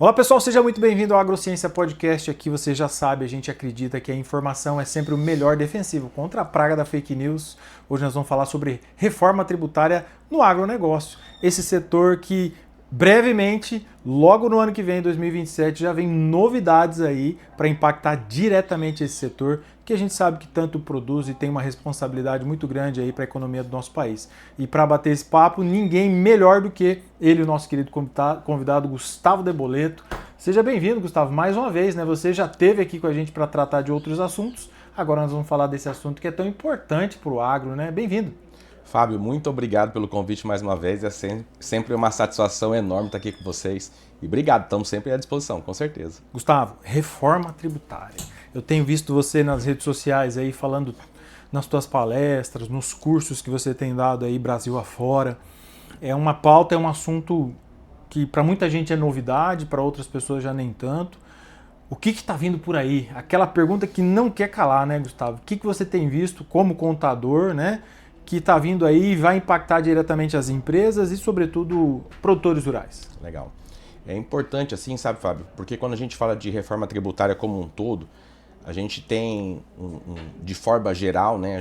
Olá pessoal, seja muito bem-vindo ao Agrociência Podcast. Aqui você já sabe, a gente acredita que a informação é sempre o melhor defensivo contra a praga da fake news. Hoje nós vamos falar sobre reforma tributária no agronegócio. Esse setor que brevemente, logo no ano que vem, 2027, já vem novidades aí para impactar diretamente esse setor, que a gente sabe que tanto produz e tem uma responsabilidade muito grande aí para a economia do nosso país. E para bater esse papo, ninguém melhor do que ele, o nosso querido convidado Gustavo Deboleto. Seja bem-vindo, Gustavo, mais uma vez, né? Você já esteve aqui com a gente para tratar de outros assuntos, agora nós vamos falar desse assunto que é tão importante para o agro, né? Bem-vindo. Fábio, muito obrigado pelo convite mais uma vez, é sempre uma satisfação enorme estar aqui com vocês. E obrigado, estamos sempre à disposição, com certeza. Gustavo, reforma tributária. Eu tenho visto você nas redes sociais aí falando nas suas palestras, nos cursos que você tem dado aí Brasil afora. É uma pauta, é um assunto que para muita gente é novidade, para outras pessoas já nem tanto. O que está vindo por aí? Aquela pergunta que não quer calar, né, Gustavo? O que você tem visto como contador, né, que está vindo aí e vai impactar diretamente as empresas e, sobretudo, produtores rurais? Legal. É importante assim, sabe, Fábio? Porque quando a gente fala de reforma tributária como um todo, a gente tem, de forma geral, né,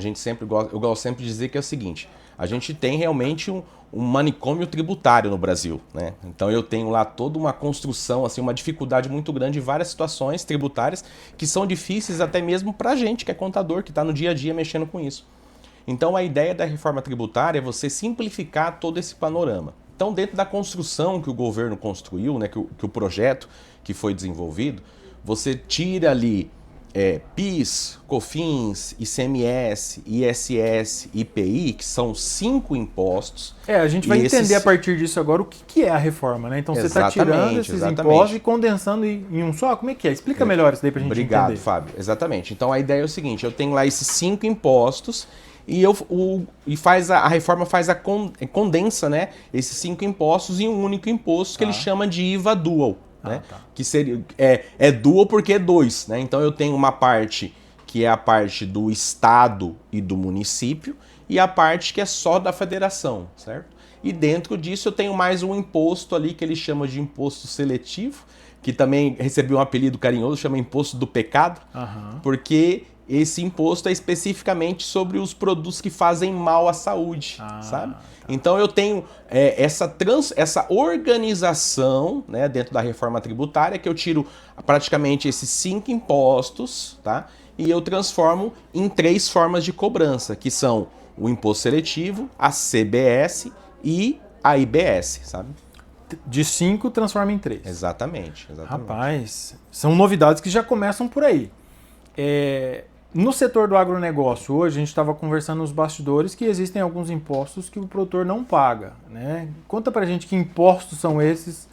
eu gosto sempre de dizer que é o seguinte, a gente tem realmente um manicômio tributário no Brasil, né? Então eu tenho lá toda uma construção, assim, uma dificuldade muito grande em várias situações tributárias que são difíceis até mesmo para a gente, que é contador, que está no dia a dia mexendo com isso. Então a ideia da reforma tributária é você simplificar todo esse panorama. Então dentro da construção que o governo construiu, né, que o projeto que foi desenvolvido, você tira ali PIS, COFINS, ICMS, ISS, IPI, que são 5 impostos. A gente vai entender a partir disso agora o que é a reforma, né? Então você está tirando esses impostos e condensando em um só? Como é que é? Explica melhor isso daí para a gente entender. Obrigado, Fábio. Exatamente. Então a ideia é o seguinte, eu tenho lá esses 5 impostos e a reforma condensa, né, esses 5 impostos em um único imposto que ele chama de IVA dual. Né? Que seria, dual porque é 2, né? Então eu tenho uma parte que é a parte do estado e do município e a parte que é só da federação, certo? E dentro disso eu tenho mais um imposto ali que ele chama de imposto seletivo, que também recebeu um apelido carinhoso, chama imposto do pecado, porque esse imposto é especificamente sobre os produtos que fazem mal à saúde, sabe? Então eu tenho essa organização, né, dentro da reforma tributária, que eu tiro praticamente esses 5 impostos, tá? E eu transformo em 3 formas de cobrança, que são o imposto seletivo, a CBS e a IBS, sabe? De 5 transforma em 3. Exatamente. Rapaz, são novidades que já começam por aí. No setor do agronegócio, hoje a gente estava conversando nos bastidores que existem alguns impostos que o produtor não paga, né? Conta pra gente que impostos são esses,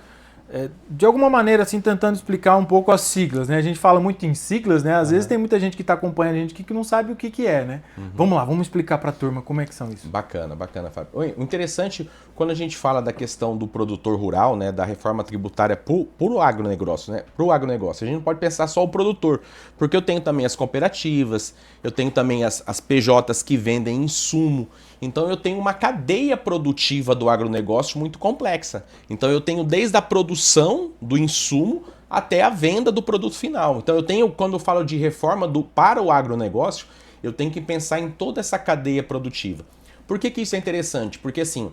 de alguma maneira assim tentando explicar um pouco as siglas, né? A gente fala muito em siglas, né? Às vezes tem muita gente que está acompanhando a gente que não sabe o que é, né? Vamos lá, vamos explicar para a turma como é que são isso. Bacana, Fábio. O interessante, quando a gente fala da questão do produtor rural, né, da reforma tributária para o agronegócio, né, pro agronegócio, a gente não pode pensar só o produtor, porque eu tenho também as cooperativas, eu tenho também as PJs que vendem insumo. Então eu tenho uma cadeia produtiva do agronegócio muito complexa. Então eu tenho desde a produção do insumo até a venda do produto final. Então eu tenho, quando eu falo de reforma para o agronegócio, eu tenho que pensar em toda essa cadeia produtiva. Por que isso é interessante? Porque assim,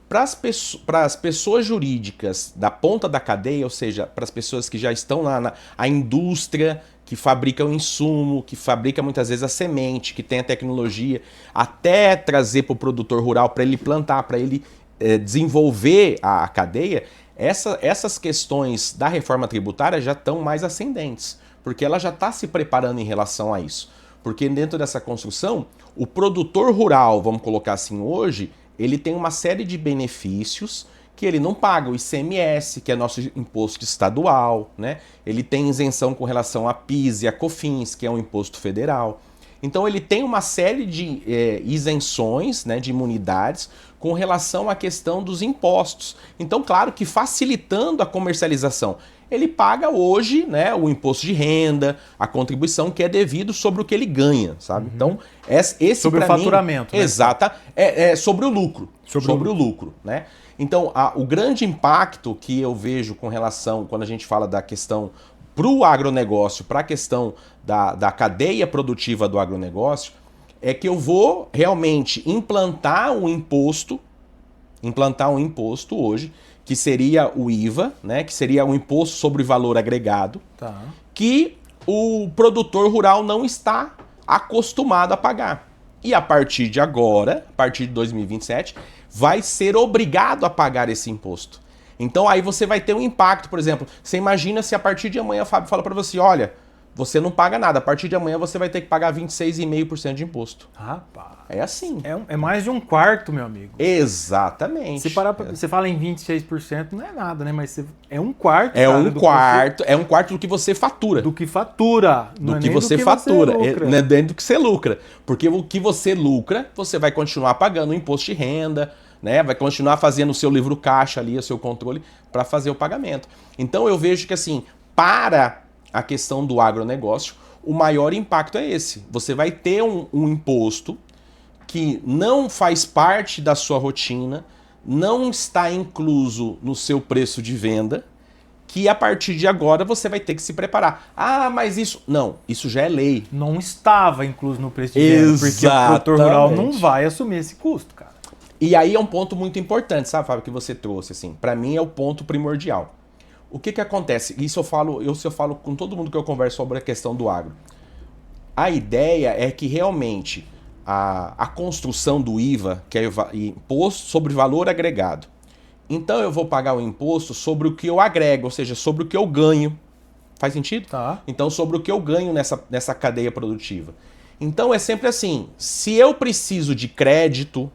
para as pessoas jurídicas da ponta da cadeia, ou seja, para as pessoas que já estão lá a indústria que fabrica o insumo, que fabrica muitas vezes a semente, que tem a tecnologia, até trazer para o produtor rural, para ele plantar, para ele desenvolver a cadeia, essas questões da reforma tributária já estão mais ascendentes, porque ela já está se preparando em relação a isso. Porque dentro dessa construção, o produtor rural, vamos colocar assim hoje, ele tem uma série de benefícios que ele não paga o ICMS, que é nosso imposto estadual, né? Ele tem isenção com relação a PIS e a COFINS, que é um imposto federal. Então ele tem uma série de isenções, né, de imunidades com relação à questão dos impostos. Então, claro que facilitando a comercialização, ele paga hoje, né, o imposto de renda, a contribuição que é devido sobre o que ele ganha, sabe? Então, esse sobre o faturamento, né? Exata, sobre o lucro. Sobre o lucro, né? Então, o grande impacto que eu vejo com relação, quando a gente fala da questão para o agronegócio, para a questão da cadeia produtiva do agronegócio, é que eu vou realmente implantar um imposto hoje, que seria o IVA, né, que seria o imposto sobre valor agregado, que o produtor rural não está acostumado a pagar. E a partir de agora, a partir de 2027, vai ser obrigado a pagar esse imposto. Então aí você vai ter um impacto, por exemplo, você imagina se a partir de amanhã o Fábio fala para você, olha, você não paga nada, a partir de amanhã você vai ter que pagar 26,5% de imposto. Rapaz. É assim. É mais de um quarto, meu amigo. Exatamente. Se parar você fala em 26%, não é nada, né? Mas é um quarto. É um quarto do que você fatura. Do que fatura. Não do que você fatura. Não é dentro do que você lucra. Porque o que você lucra, você vai continuar pagando o imposto de renda, né? Vai continuar fazendo o seu livro caixa ali, o seu controle, para fazer o pagamento. Então eu vejo que assim, para a questão do agronegócio, o maior impacto é esse. Você vai ter um imposto que não faz parte da sua rotina, não está incluso no seu preço de venda, que a partir de agora você vai ter que se preparar. Ah, mas isso... Não, isso já é lei. Não estava incluso no preço de venda, porque o produtor rural não vai assumir esse custo, cara. E aí é um ponto muito importante, sabe, Fábio, que você trouxe, assim. Para mim é o ponto primordial. O que acontece? Isso eu falo com todo mundo que eu converso sobre a questão do agro. A ideia é que realmente a construção do IVA, que é Imposto sobre Valor Agregado. Então eu vou pagar o imposto sobre o que eu agrego, ou seja, sobre o que eu ganho. Faz sentido? Tá. Então sobre o que eu ganho nessa cadeia produtiva. Então é sempre assim, se eu preciso de crédito,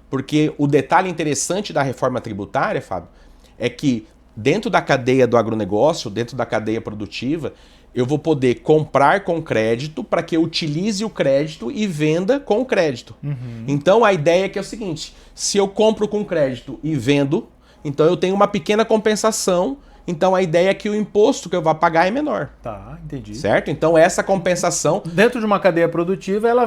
porque o detalhe interessante da reforma tributária, Fábio, é que dentro da cadeia do agronegócio, dentro da cadeia produtiva, eu vou poder comprar com crédito para que eu utilize o crédito e venda com crédito. Uhum. Então a ideia é que é o seguinte, se eu compro com crédito e vendo, então eu tenho uma pequena compensação, então a ideia é que o imposto que eu vou pagar é menor. Tá, entendi. Certo? Então essa compensação... Dentro de uma cadeia produtiva, ela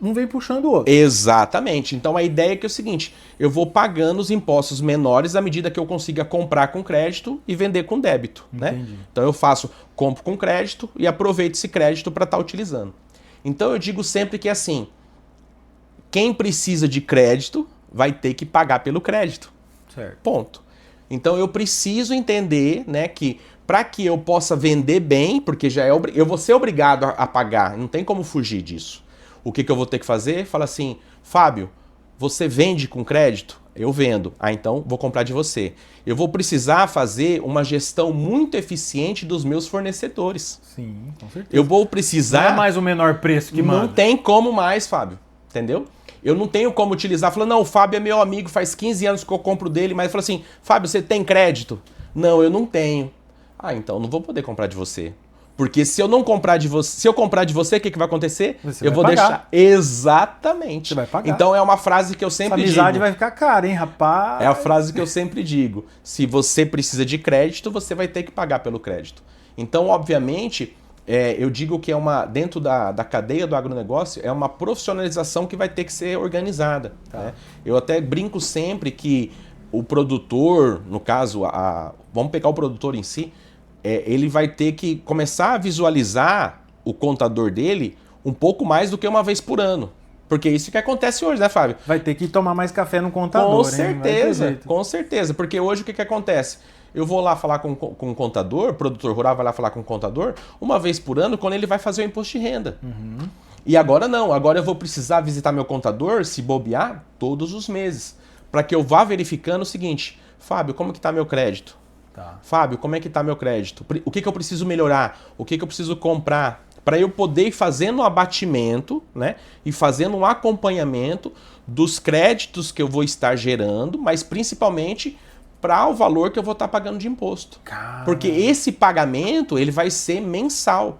um vem puxando o outro. Exatamente. Então a ideia é que é o seguinte, eu vou pagando os impostos menores à medida que eu consiga comprar com crédito e vender com débito. Né? Então eu compro com crédito e aproveito esse crédito para estar utilizando. Então eu digo sempre que assim, quem precisa de crédito vai ter que pagar pelo crédito. Certo. Ponto. Então eu preciso entender, né, que para que eu possa vender bem, porque eu vou ser obrigado a pagar, não tem como fugir disso. O que eu vou ter que fazer? Fala assim, Fábio, você vende com crédito? Eu vendo. Ah, então vou comprar de você. Eu vou precisar fazer uma gestão muito eficiente dos meus fornecedores. Sim, com certeza. Eu vou precisar... Não é mais o menor preço que manda. Não tem como mais, Fábio. Entendeu? Eu não tenho como utilizar, falando, não, o Fábio é meu amigo, faz 15 anos que eu compro dele, mas ele falou assim, Fábio, você tem crédito? Não, eu não tenho. Ah, então não vou poder comprar de você. Porque se eu não comprar de você, se eu comprar de você, o que vai acontecer? Eu vou deixar. Exatamente. Você vai pagar. Então é uma frase que eu sempre digo. Essa amizade vai ficar cara, hein, rapaz? É a frase que eu sempre digo. Se você precisa de crédito, você vai ter que pagar pelo crédito. Então, obviamente... eu digo que dentro da cadeia do agronegócio, é uma profissionalização que vai ter que ser organizada. Tá. Né? Eu até brinco sempre que o produtor, no caso, vamos pegar o produtor em si, ele vai ter que começar a visualizar o contador dele um pouco mais do que uma vez por ano. Porque é isso que acontece hoje, né, Fábio? Vai ter que tomar mais café no contador, com certeza, com certeza. Porque hoje o que acontece? Eu vou lá falar com o contador, o produtor rural vai lá falar com o contador, uma vez por ano, quando ele vai fazer o imposto de renda. Uhum. E agora não, agora eu vou precisar visitar meu contador, se bobear, todos os meses. Para que eu vá verificando o seguinte, Fábio, como que está meu crédito? Tá. Fábio, como é que está meu crédito? O que eu preciso melhorar? O que eu preciso comprar? Para eu poder ir fazendo um abatimento, né? E fazendo um acompanhamento dos créditos que eu vou estar gerando, mas principalmente... para o valor que eu vou estar pagando de imposto. Caramba. Porque esse pagamento, ele vai ser mensal.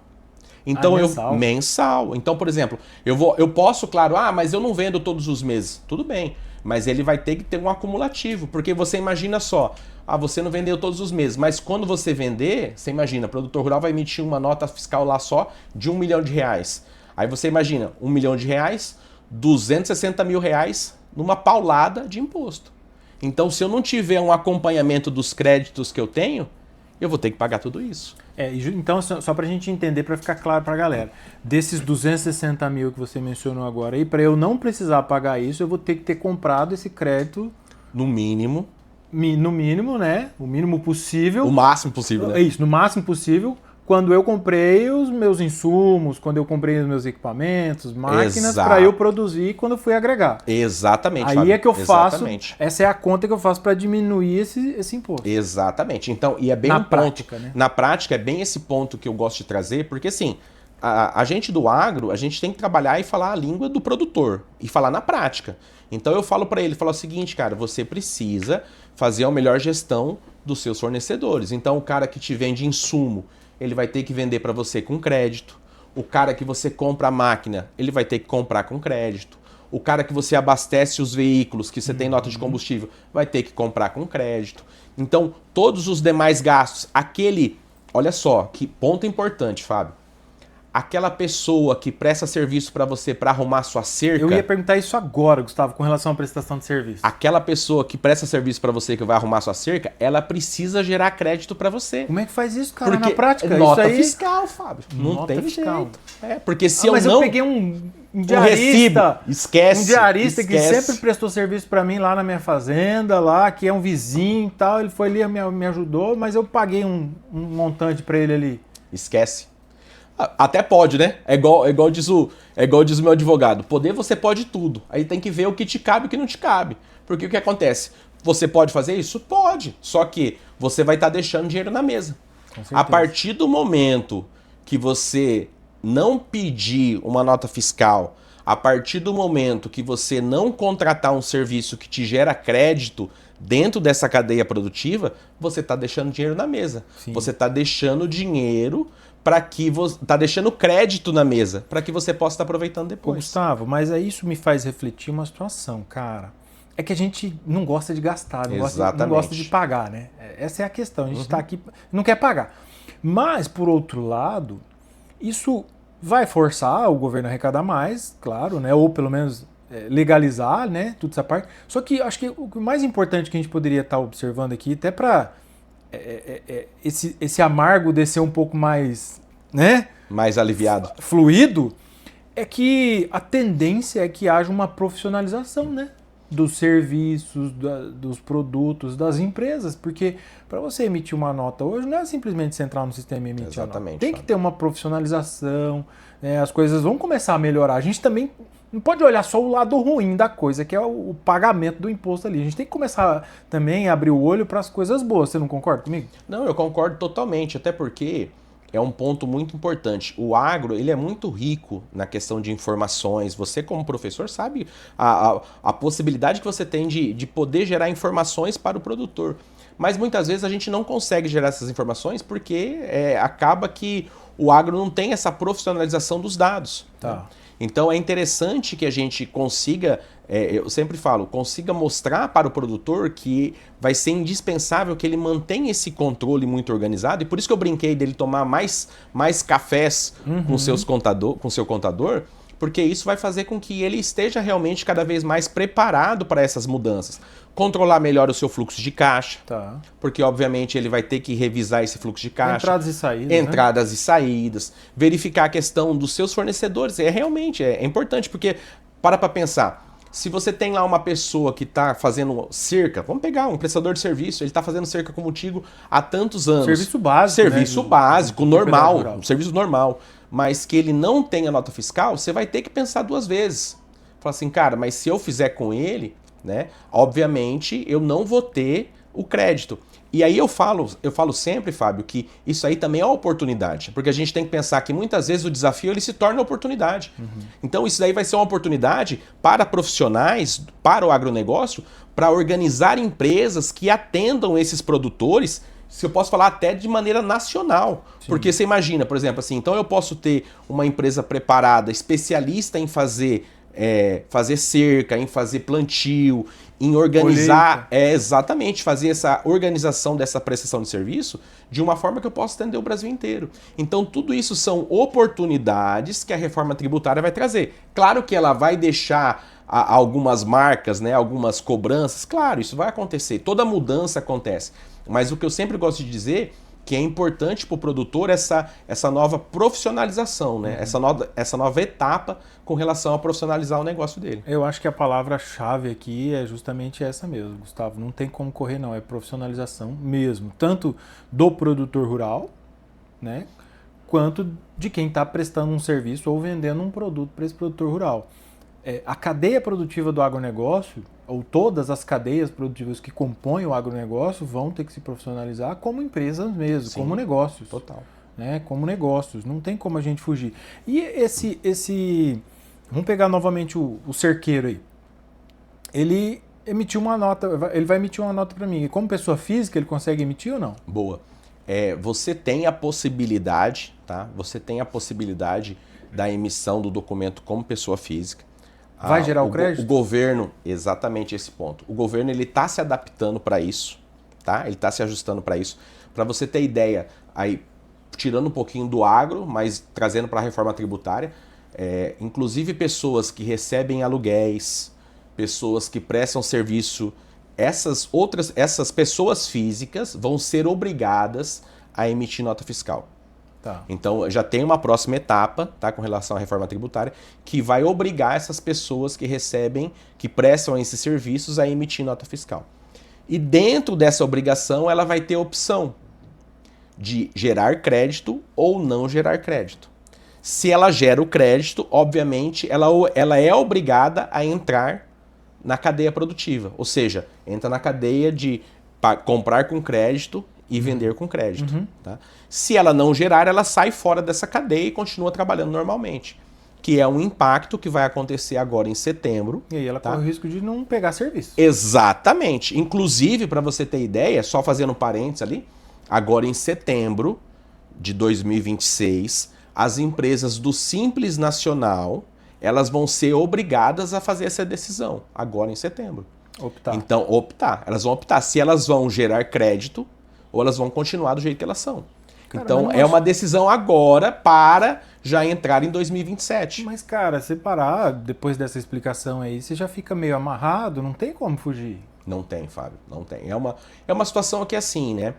Então mensal. Então, por exemplo, eu posso, claro, mas eu não vendo todos os meses. Tudo bem, mas ele vai ter que ter um acumulativo, porque você imagina só, você não vendeu todos os meses, mas quando você vender, você imagina, o produtor rural vai emitir uma nota fiscal lá só de R$1 milhão. Aí você imagina, R$1 milhão, R$260 mil numa paulada de imposto. Então, se eu não tiver um acompanhamento dos créditos que eu tenho, eu vou ter que pagar tudo isso. Então, só para a gente entender, para ficar claro para a galera, desses 260 mil que você mencionou agora, e para eu não precisar pagar isso, eu vou ter que ter comprado esse crédito... No mínimo. No mínimo, né? O mínimo possível. O máximo possível, né? Isso, no máximo possível. Quando eu comprei os meus insumos, quando eu comprei os meus equipamentos, máquinas, para eu produzir quando eu fui agregar. Exatamente. Aí Fábio. é que eu faço, Exatamente. essa é a conta que eu faço para diminuir esse imposto. Exatamente. Então, e é bem na um prática, ponto. Né? Na prática, é bem esse ponto que eu gosto de trazer, porque assim, a gente do agro, a gente tem que trabalhar e falar a língua do produtor, e falar na prática. Então eu falo para ele, falo o seguinte, cara, você precisa fazer a melhor gestão dos seus fornecedores. Então o cara que te vende insumo, ele vai ter que vender para você com crédito. O cara que você compra a máquina, ele vai ter que comprar com crédito. O cara que você abastece os veículos, que você tem nota de combustível, vai ter que comprar com crédito. Então, todos os demais gastos, olha só, que ponto importante, Fábio. Aquela pessoa que presta serviço para você para arrumar sua cerca... Eu ia perguntar isso agora, Gustavo, com relação à prestação de serviço. Aquela pessoa que presta serviço para você que vai arrumar sua cerca, ela precisa gerar crédito para você. Como é que faz isso, cara, porque na prática? Nota isso aí... fiscal, Fábio. Não nota tem fiscal. jeito. Porque se eu mas não... eu peguei um diarista... recibo. Esquece. Um diarista esquece. que sempre prestou serviço para mim lá na minha fazenda, lá, que é um vizinho e tal. Ele foi ali, me ajudou, mas eu paguei um montante para ele ali. Esquece. Até pode, né? É igual diz o meu advogado. Poder você pode tudo. Aí tem que ver o que te cabe e o que não te cabe. Porque o que acontece? Você pode fazer isso? Pode. Só que você vai estar deixando dinheiro na mesa. A partir do momento que você não pedir uma nota fiscal, a partir do momento que você não contratar um serviço que te gera crédito dentro dessa cadeia produtiva, você está deixando dinheiro na mesa. Sim. Você está deixando dinheiro para que você está deixando crédito na mesa para que você possa estar aproveitando depois. Ô, Gustavo, mas aí isso me faz refletir uma situação, cara. É que a gente não gosta de gastar, não gosta de pagar, né? Essa é a questão. A gente está aqui, não quer pagar. Mas, por outro lado, isso vai forçar o governo a arrecadar mais, claro, né? Ou pelo menos legalizar, né? Tudo essa parte. Só que acho que o mais importante que a gente poderia estar observando aqui, até para esse amargo descer um pouco mais, né? Mais aliviado. Fluido, é que a tendência é que haja uma profissionalização, né? Dos serviços, dos produtos, das empresas, porque para você emitir uma nota hoje não é simplesmente você entrar no sistema e emitir a nota. Tem que ter uma profissionalização, né? As coisas vão começar a melhorar. A gente também não pode olhar só o lado ruim da coisa, que é o pagamento do imposto ali. A gente tem que começar também a abrir o olho para as coisas boas. Você não concorda comigo? Não, eu concordo totalmente, até porque é um ponto muito importante. O agro, ele é muito rico na questão de informações. Você, como professor, sabe a possibilidade que você tem de poder gerar informações para o produtor. Mas muitas vezes a gente não consegue gerar essas informações porque acaba que o agro não tem essa profissionalização dos dados. Tá. Né? Então é interessante que a gente consiga, eu sempre falo, consiga mostrar para o produtor que vai ser indispensável que ele mantenha esse controle muito organizado, e por isso que eu brinquei dele tomar mais cafés com seu contador, porque isso vai fazer com que ele esteja realmente cada vez mais preparado para essas mudanças. Controlar melhor o seu fluxo de caixa, porque obviamente ele vai ter que revisar esse fluxo de caixa. Entradas e saídas. Entradas e saídas. Verificar a questão dos seus fornecedores. Realmente é importante, porque para pensar. Se você tem lá uma pessoa que está fazendo cerca, vamos pegar um prestador de serviço, ele está fazendo cerca contigo há tantos anos. Serviço básico. Serviço básico, normal, um serviço normal. Mas que ele não tenha nota fiscal, você vai ter que pensar duas vezes. Fala assim, cara, mas se eu fizer com ele, né, obviamente eu não vou ter o crédito. E aí eu falo sempre, Fábio, que isso aí também é uma oportunidade, porque a gente tem que pensar que muitas vezes o desafio ele se torna oportunidade. Então isso daí vai ser uma oportunidade para profissionais, para o agronegócio, para organizar empresas que atendam esses produtores, se eu posso falar até de maneira nacional. Sim. Porque você imagina, por exemplo, assim, então eu posso ter uma empresa preparada, especialista em fazer cerca, em fazer plantio, em organizar, exatamente, fazer essa organização dessa prestação de serviço de uma forma que eu possa atender o Brasil inteiro. Então tudo isso são oportunidades que a reforma tributária vai trazer. Claro que ela vai deixar algumas marcas, né, algumas cobranças. Claro, isso vai acontecer, toda mudança acontece. Mas o que eu sempre gosto de dizer que é importante para o produtor essa nova profissionalização, né? Essa nova etapa com relação a profissionalizar o negócio dele. Eu acho que a palavra-chave aqui é justamente essa mesmo, Gustavo. Não tem como correr, não. É profissionalização mesmo. Tanto do produtor rural, né? Quanto de quem está prestando um serviço ou vendendo um produto para esse produtor rural. A cadeia produtiva do agronegócio, ou todas as cadeias produtivas que compõem o agronegócio, vão ter que se profissionalizar como empresas mesmo, sim, como negócios. Total. Né? Como negócios, não tem como a gente fugir. E esse vamos pegar novamente o cerqueiro aí. Ele emitiu uma nota, ele vai emitir uma nota para mim. E como pessoa física, ele consegue emitir ou não? Boa. Você tem a possibilidade, tá? Você tem a possibilidade da emissão do documento como pessoa física. Vai gerar o crédito? O governo, exatamente esse ponto. O governo ele está se adaptando para isso, tá? Ele está se ajustando para isso. Para você ter ideia, aí tirando um pouquinho do agro, mas trazendo para a reforma tributária, inclusive pessoas que recebem aluguéis, pessoas que prestam serviço, essas pessoas físicas vão ser obrigadas a emitir nota fiscal. Tá. Então já tem uma próxima etapa, tá, com relação à reforma tributária, que vai obrigar essas pessoas que recebem, que prestam esses serviços a emitir nota fiscal. E dentro dessa obrigação ela vai ter opção de gerar crédito ou não gerar crédito. Se ela gera o crédito, obviamente ela é obrigada a entrar na cadeia produtiva, ou seja, entra na cadeia de comprar com crédito e vender com crédito. Uhum. Tá? Se ela não gerar, ela sai fora dessa cadeia e continua trabalhando normalmente, que é um impacto que vai acontecer agora em setembro. E aí ela corre o risco de não pegar serviço. Exatamente. Inclusive, para você ter ideia, só fazendo um parênteses ali, agora em setembro de 2026, as empresas do Simples Nacional, elas vão ser obrigadas a fazer essa decisão, agora em setembro. Optar. Então, elas vão optar se elas vão gerar crédito ou elas vão continuar do jeito que elas são. Cara, então, uma decisão agora para já entrar em 2027. Mas, cara, se parar depois dessa explicação aí, você já fica meio amarrado, não tem como fugir. Não tem, Fábio, não tem. É uma situação que é assim, né?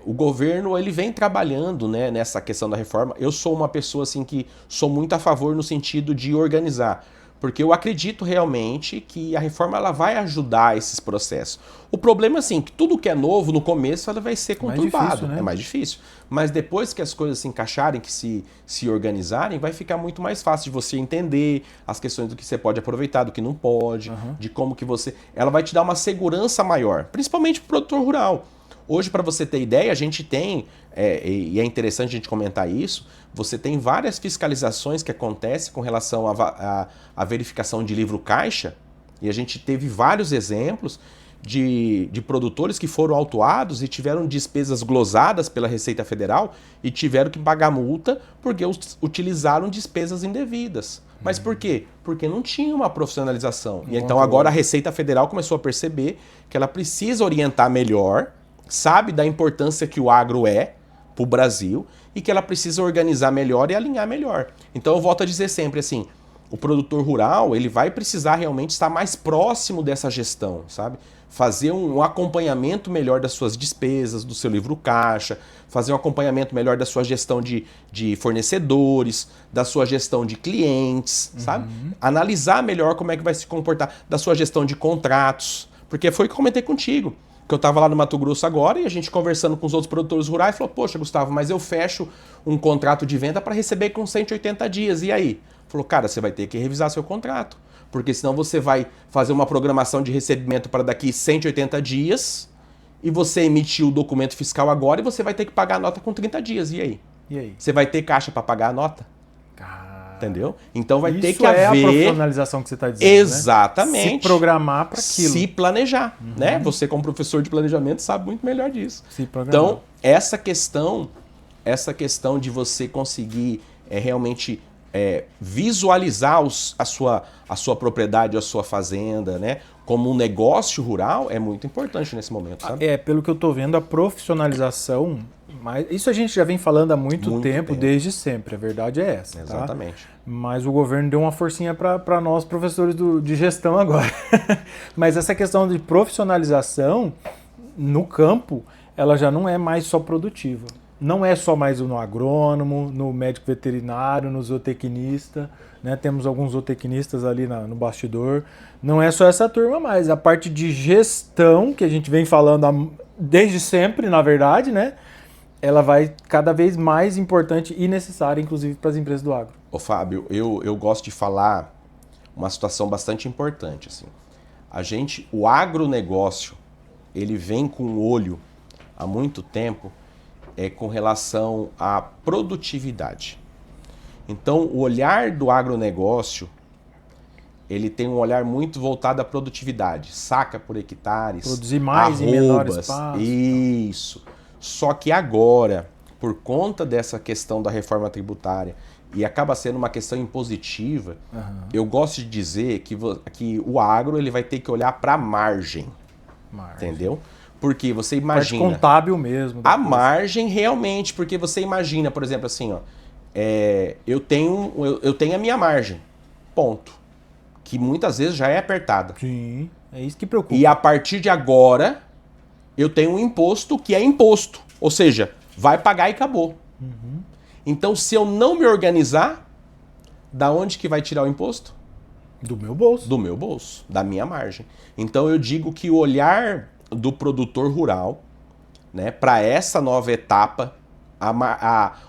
O governo ele vem trabalhando, né, nessa questão da reforma. Eu sou uma pessoa assim, que sou muito a favor no sentido de organizar. Porque eu acredito realmente que a reforma ela vai ajudar esses processos. O problema é assim, que tudo que é novo, no começo, ela vai ser conturbado. Mais difícil, né? É mais difícil. Mas depois que as coisas se encaixarem, que se organizarem, vai ficar muito mais fácil de você entender as questões do que você pode aproveitar, do que não pode, de como que você... Ela vai te dar uma segurança maior, principalmente para o produtor rural. Hoje, para você ter ideia, a gente tem, e é interessante a gente comentar isso, você tem várias fiscalizações que acontecem com relação à verificação de livro caixa, e a gente teve vários exemplos de produtores que foram autuados e tiveram despesas glosadas pela Receita Federal e tiveram que pagar multa porque utilizaram despesas indevidas. Mas por quê? Porque não tinha uma profissionalização. E então agora a Receita Federal começou a perceber que ela precisa orientar melhor, sabe da importância que o agro é para o Brasil e que ela precisa organizar melhor e alinhar melhor. Então eu volto a dizer sempre assim, o produtor rural ele vai precisar realmente estar mais próximo dessa gestão, sabe? Fazer um acompanhamento melhor das suas despesas, do seu livro caixa, fazer um acompanhamento melhor da sua gestão de fornecedores, da sua gestão de clientes, sabe? Analisar melhor como é que vai se comportar, da sua gestão de contratos, porque foi o que eu comentei contigo. Que eu estava lá no Mato Grosso agora e a gente conversando com os outros produtores rurais falou, poxa, Gustavo, mas eu fecho um contrato de venda para receber com 180 dias, e aí? Falou, cara, você vai ter que revisar seu contrato, porque senão você vai fazer uma programação de recebimento para daqui 180 dias e você emitiu o documento fiscal agora e você vai ter que pagar a nota com 30 dias, e aí? E aí? Você vai ter caixa para pagar a nota? Entendeu? Então vai ter que haver... haver... Isso é a profissionalização que você está dizendo, exatamente. Né? Se programar para aquilo. Se planejar, né? Você como professor de planejamento sabe muito melhor disso. Se programar. Então, essa questão de você conseguir realmente visualizar a sua propriedade, a sua fazenda, né? como um negócio rural, é muito importante nesse momento, sabe? Pelo que eu estou vendo, a profissionalização, mas isso a gente já vem falando há muito tempo, desde sempre, a verdade é essa. Exatamente. Tá? Mas o governo deu uma forcinha para nós, professores de gestão agora. Mas essa questão de profissionalização no campo, ela já não é mais só produtiva. Não é só mais no agrônomo, no médico veterinário, no zootecnista, né? Temos alguns zootecnistas ali no bastidor. Não é só essa turma mais. A parte de gestão, que a gente vem falando desde sempre, na verdade, né? Ela vai cada vez mais importante e necessária, inclusive, para as empresas do agro. Ô Fábio, eu gosto de falar uma situação bastante importante. Assim. O agronegócio, ele vem com o olho há muito tempo com relação à produtividade. Então, o olhar do agronegócio, ele tem um olhar muito voltado à produtividade. Saca por hectares, produzir mais em menor espaço. Isso. Só que agora, por conta dessa questão da reforma tributária, e acaba sendo uma questão impositiva, eu gosto de dizer que o agro ele vai ter que olhar para a margem. Entendeu? Porque você imagina... Parte contábil mesmo. A margem realmente, porque você imagina, por exemplo, assim, ó, eu tenho a minha margem, ponto. Que muitas vezes já é apertada. Sim, é isso que preocupa. E a partir de agora, eu tenho um imposto que é imposto. Ou seja, vai pagar e acabou. Então, se eu não me organizar, da onde que vai tirar o imposto? Do meu bolso. Do meu bolso, da minha margem. Então, eu digo que o olhar do produtor rural, né, para essa nova etapa,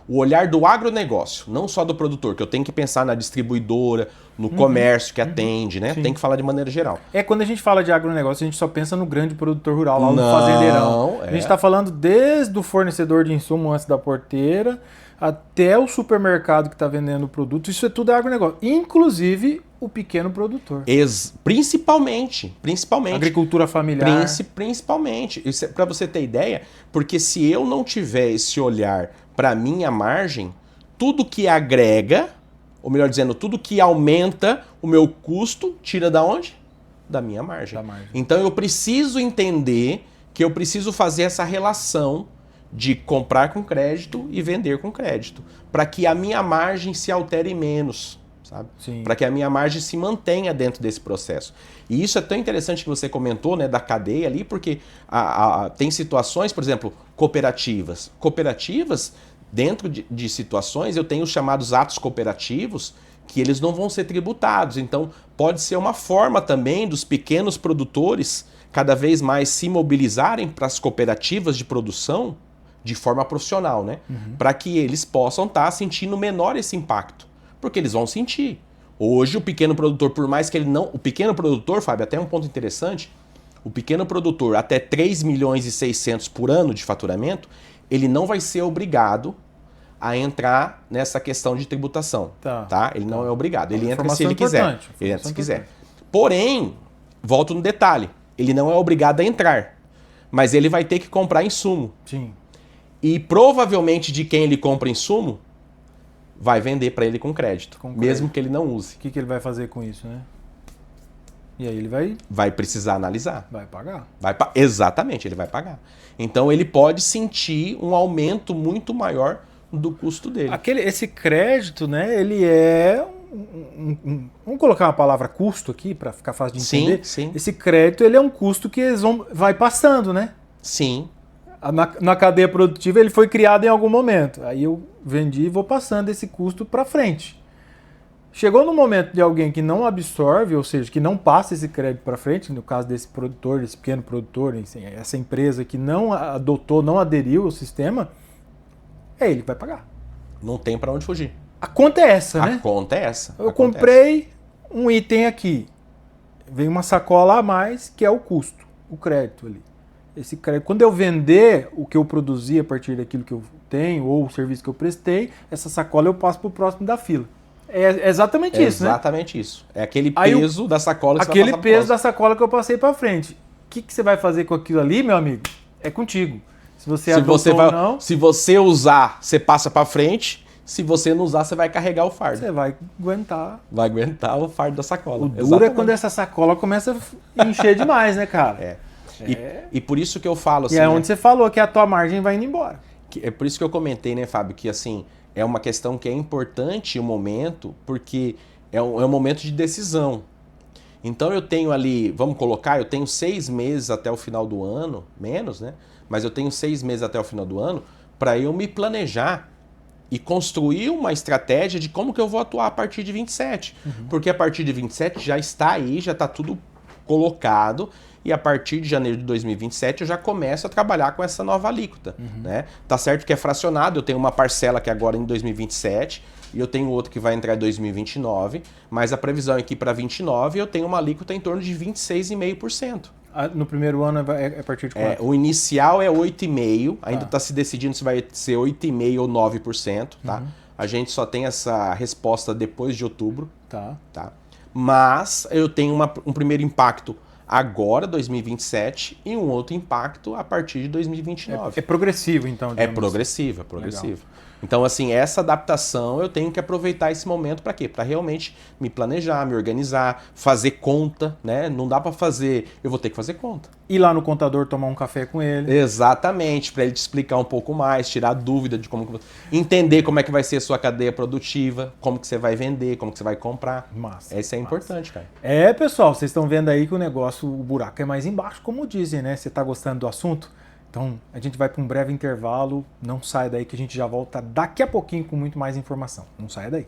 o olhar do agronegócio, não só do produtor, que eu tenho que pensar na distribuidora, no comércio que atende, né? Tem que falar de maneira geral. Quando a gente fala de agronegócio, a gente só pensa no grande produtor rural, lá no fazendeirão. A gente está falando desde o fornecedor de insumo antes da porteira, até o supermercado que está vendendo o produto, isso é tudo agronegócio. Inclusive o pequeno produtor. Principalmente. Agricultura familiar. Principalmente. Para você ter ideia, porque se eu não tiver esse olhar para minha margem, tudo que agrega, ou melhor dizendo, tudo que aumenta o meu custo, tira da onde? Da minha margem. Então eu preciso entender que eu preciso fazer essa relação de comprar com crédito e vender com crédito, para que a minha margem se altere menos, sabe? Para que a minha margem se mantenha dentro desse processo. E isso é tão interessante que você comentou, né, da cadeia ali, porque tem situações, por exemplo, cooperativas. Cooperativas, dentro de situações, eu tenho os chamados atos cooperativos, que eles não vão ser tributados. Então, pode ser uma forma também dos pequenos produtores cada vez mais se mobilizarem para as cooperativas de produção de forma profissional, né? Para que eles possam estar sentindo menor esse impacto. Porque eles vão sentir. Hoje, o pequeno produtor, por mais que ele não... O pequeno produtor, Fábio, até um ponto interessante, o pequeno produtor, até 3 milhões e 600 por ano de faturamento, ele não vai ser obrigado a entrar nessa questão de tributação. Tá? Ele não é obrigado. Ele entra se ele quiser. Ele entra se quiser. Porém, volto no detalhe, ele não é obrigado a entrar, mas ele vai ter que comprar insumo. Sim. E provavelmente de quem ele compra insumo, vai vender para ele com crédito, mesmo que ele não use. O que ele vai fazer com isso, né? E aí ele vai... Vai precisar analisar. Vai pagar. Exatamente, ele vai pagar. Então ele pode sentir um aumento muito maior do custo dele. Esse crédito, né, ele é... vamos colocar uma palavra custo aqui, para ficar fácil de entender. Sim. Esse crédito, ele é um custo que vai passando, né? Sim. Na cadeia produtiva ele foi criado em algum momento. Aí eu vendi e vou passando esse custo para frente. Chegou no momento de alguém que não absorve, ou seja, que não passa esse crédito para frente, no caso desse produtor, desse pequeno produtor, essa empresa que não adotou, não aderiu ao sistema, ele vai pagar. Não tem para onde fugir. A conta é essa, né? A conta é essa. Eu comprei um item aqui, vem uma sacola a mais, que é o custo, o crédito ali. Esse crédito, quando eu vender o que eu produzi a partir daquilo que eu tenho, ou o serviço que eu prestei, essa sacola eu passo para o próximo da fila. É exatamente isso, né? Exatamente isso. É aquele peso da sacola que você vai passar. Aquele peso da sacola que eu passei para frente. O que você vai fazer com aquilo ali, meu amigo? É contigo. Se você adotou ou não... Se você usar, você passa para frente. Se você não usar, você vai carregar o fardo. Você vai aguentar. Vai aguentar o fardo da sacola. O duro é quando essa sacola começa a encher demais, né, cara? E por isso que eu falo assim... E é onde você falou que a tua margem vai indo embora. É por isso que eu comentei, né, Fábio, que assim, é uma questão que é importante o momento, porque é um momento de decisão. Então eu tenho ali, vamos colocar, eu tenho 6 meses até o final do ano, menos, né? Mas eu tenho 6 meses até o final do ano para eu me planejar e construir uma estratégia de como que eu vou atuar a partir de 27. Porque a partir de 27 já está aí, já está tudo colocado, e a partir de janeiro de 2027 eu já começo a trabalhar com essa nova alíquota. Né? Tá certo que é fracionado, eu tenho uma parcela que agora em 2027 e eu tenho outro que vai entrar em 2029, mas a previsão aqui para 29 eu tenho uma alíquota em torno de 26,5%. No primeiro ano é a partir de quanto? O inicial é 8,5%, ainda está se decidindo se vai ser 8,5% ou 9%. Tá? A gente só tem essa resposta depois de outubro. Tá? Mas eu tenho um primeiro impacto agora, 2027, e um outro impacto a partir de 2029. É progressivo, então? É progressivo. Legal. Então, assim, essa adaptação eu tenho que aproveitar esse momento para quê? Para realmente me planejar, me organizar, fazer conta, né? Não dá para fazer, eu vou ter que fazer conta. Ir lá no contador tomar um café com ele. Exatamente, para ele te explicar um pouco mais, tirar dúvida de como... Entender como é que vai ser a sua cadeia produtiva, como que você vai vender, como que você vai comprar. Massa. Isso é importante, cara. Pessoal, vocês estão vendo aí que o buraco é mais embaixo, como dizem, né? Você está gostando do assunto? Então, a gente vai para um breve intervalo, não saia daí que a gente já volta daqui a pouquinho com muito mais informação. Não saia daí.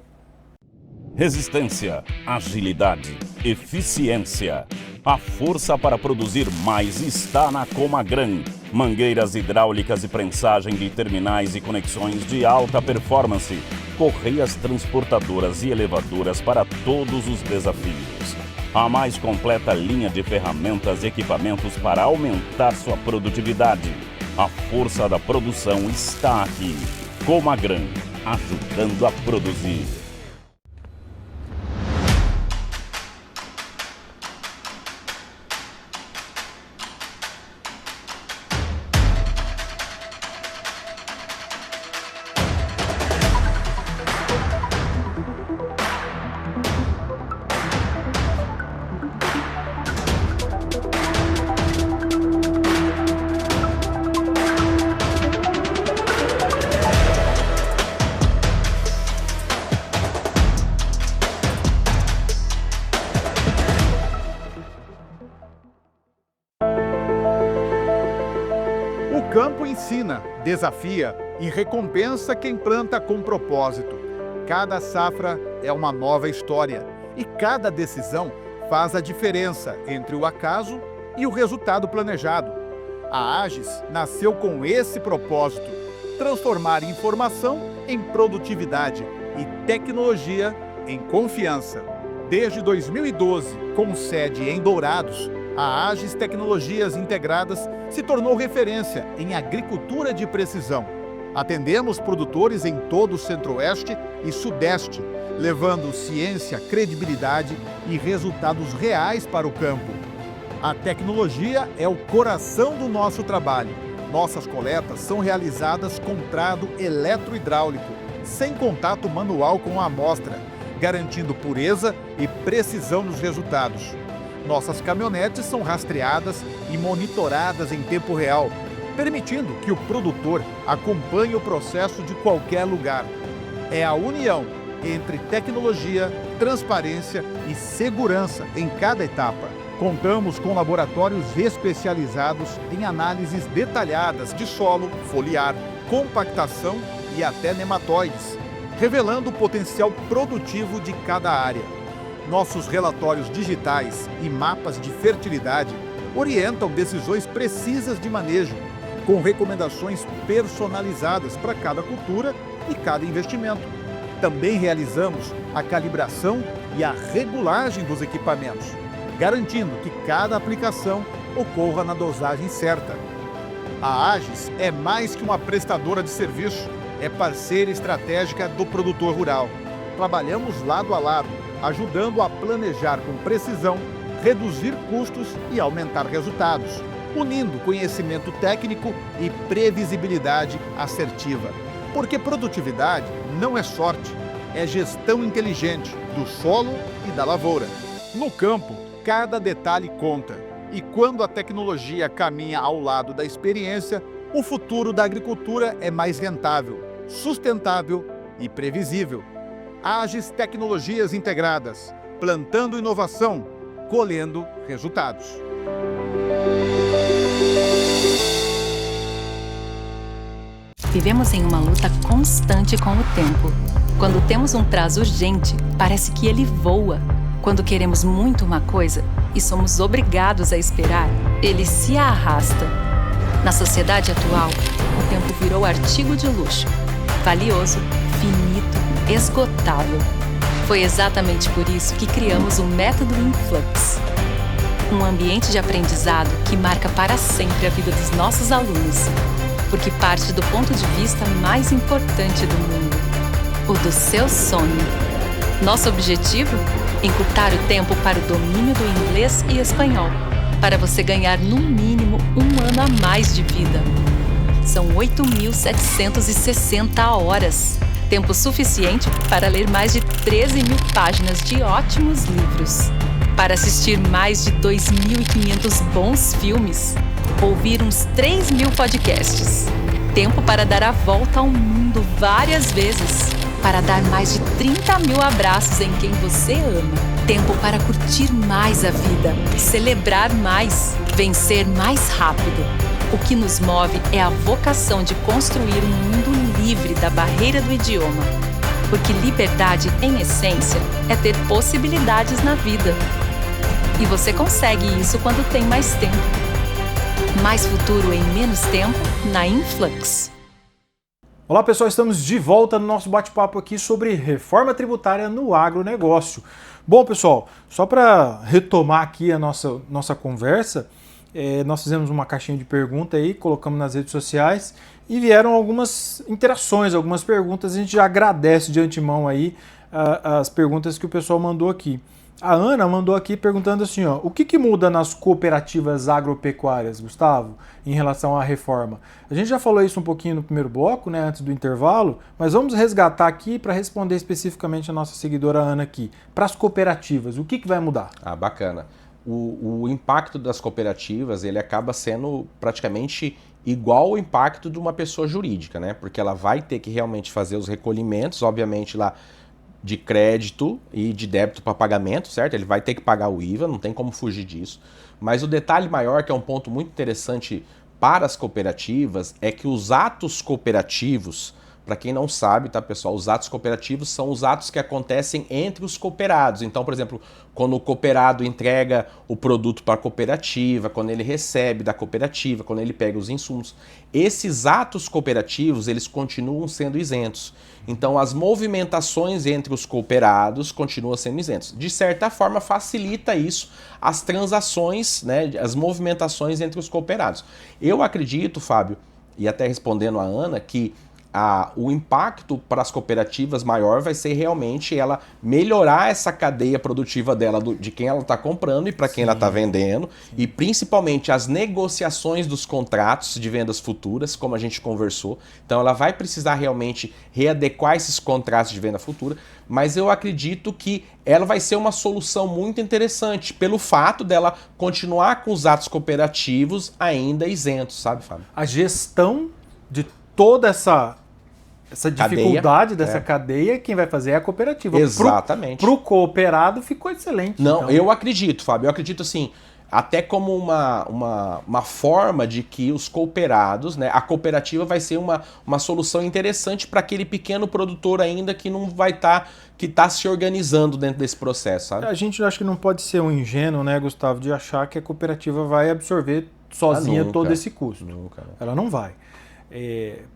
Resistência, agilidade, eficiência. A força para produzir mais está na Comagran. Mangueiras hidráulicas e prensagem de terminais e conexões de alta performance. Correias transportadoras e elevadoras para todos os desafios. A mais completa linha de ferramentas e equipamentos para aumentar sua produtividade. A força da produção está aqui. Comagran, ajudando a produzir. O campo ensina, desafia e recompensa quem planta com propósito. Cada safra é uma nova história e cada decisão faz a diferença entre o acaso e o resultado planejado. A Agis nasceu com esse propósito: transformar informação em produtividade e tecnologia em confiança. Desde 2012, com sede em Dourados, a Agis Tecnologias Integradas se tornou referência em agricultura de precisão. Atendemos produtores em todo o Centro-Oeste e Sudeste, levando ciência, credibilidade e resultados reais para o campo. A tecnologia é o coração do nosso trabalho. Nossas coletas são realizadas com trado eletrohidráulico, sem contato manual com a amostra, garantindo pureza e precisão nos resultados. Nossas caminhonetes são rastreadas e monitoradas em tempo real, permitindo que o produtor acompanhe o processo de qualquer lugar. É a união entre tecnologia, transparência e segurança em cada etapa. Contamos com laboratórios especializados em análises detalhadas de solo, foliar, compactação e até nematóides, revelando o potencial produtivo de cada área. Nossos relatórios digitais e mapas de fertilidade orientam decisões precisas de manejo, com recomendações personalizadas para cada cultura e cada investimento. Também realizamos a calibração e a regulagem dos equipamentos, garantindo que cada aplicação ocorra na dosagem certa. A Agis é mais que uma prestadora de serviço, é parceira estratégica do produtor rural. Trabalhamos lado a lado, ajudando a planejar com precisão, reduzir custos e aumentar resultados, unindo conhecimento técnico e previsibilidade assertiva. Porque produtividade não é sorte, é gestão inteligente do solo e da lavoura. No campo, cada detalhe conta. E quando a tecnologia caminha ao lado da experiência, o futuro da agricultura é mais rentável, sustentável e previsível. Agis Tecnologias Integradas, plantando inovação, colhendo resultados. Vivemos em uma luta constante com o tempo. Quando temos um prazo urgente, parece que ele voa. Quando queremos muito uma coisa e somos obrigados a esperar, ele se arrasta. Na sociedade atual, o tempo virou artigo de luxo, valioso, finito, esgotável. Foi exatamente por isso que criamos o método Influx, um ambiente de aprendizado que marca para sempre a vida dos nossos alunos, porque parte do ponto de vista mais importante do mundo, o do seu sonho. Nosso objetivo? Encurtar o tempo para o domínio do inglês e espanhol, para você ganhar no mínimo 1 ano a mais de vida. São 8.760 horas, tempo suficiente para ler mais de 13.000 páginas de ótimos livros, para assistir mais de 2.500 bons filmes, ouvir uns 3.000 podcasts, tempo para dar a volta ao mundo várias vezes, para dar mais de 30.000 abraços em quem você ama. Tempo para curtir mais a vida, celebrar mais, vencer mais rápido. O que nos move é a vocação de construir um mundo livre da barreira do idioma. Porque liberdade, em essência, é ter possibilidades na vida. E você consegue isso quando tem mais tempo. Mais futuro em menos tempo na Influx. Olá pessoal, estamos de volta no nosso bate-papo aqui sobre reforma tributária no agronegócio. Bom pessoal, só para retomar aqui a nossa conversa, nós fizemos uma caixinha de pergunta aí, colocamos nas redes sociais e vieram algumas interações, algumas perguntas. A gente já agradece de antemão aí as perguntas que o pessoal mandou aqui. A Ana mandou aqui perguntando assim, ó, o que muda nas cooperativas agropecuárias, Gustavo, em relação à reforma? A gente já falou isso um pouquinho no primeiro bloco, né, antes do intervalo, mas vamos resgatar aqui para responder especificamente a nossa seguidora Ana aqui. Para as cooperativas, o que vai mudar? Ah, bacana. O impacto das cooperativas, ele acaba sendo praticamente igual ao impacto de uma pessoa jurídica, né? Porque ela vai ter que realmente fazer os recolhimentos, obviamente lá de crédito e de débito para pagamento, certo? Ele vai ter que pagar o IVA, não tem como fugir disso. Mas o detalhe maior, que é um ponto muito interessante para as cooperativas, é que os atos cooperativos, para quem não sabe, tá pessoal, os atos cooperativos são os atos que acontecem entre os cooperados. Então, por exemplo, quando o cooperado entrega o produto para a cooperativa, quando ele recebe da cooperativa, quando ele pega os insumos, esses atos cooperativos, eles continuam sendo isentos. Então, as movimentações entre os cooperados continuam sendo isentos. De certa forma, facilita isso as transações, né, as movimentações entre os cooperados. Eu acredito, Fábio, e até respondendo a Ana, que o impacto para as cooperativas maior vai ser realmente ela melhorar essa cadeia produtiva dela, de quem ela está comprando e para quem ela está vendendo, e principalmente as negociações dos contratos de vendas futuras, como a gente conversou. Então ela vai precisar realmente readequar esses contratos de venda futura, mas eu acredito que ela vai ser uma solução muito interessante pelo fato dela continuar com os atos cooperativos ainda isentos, sabe, Fábio? A gestão de toda essa dificuldade dessa cadeia, quem vai fazer é a cooperativa. Exatamente. Para o cooperado ficou excelente. Não, então. Eu acredito, Fábio. Eu acredito assim, até como uma forma de que os cooperados, né, a cooperativa vai ser uma solução interessante para aquele pequeno produtor ainda que não vai estar, que está se organizando dentro desse processo, sabe? A gente acho que não pode ser um ingênuo, né, Gustavo, de achar que a cooperativa vai absorver sozinha todo esse custo. Nunca. Ela não vai.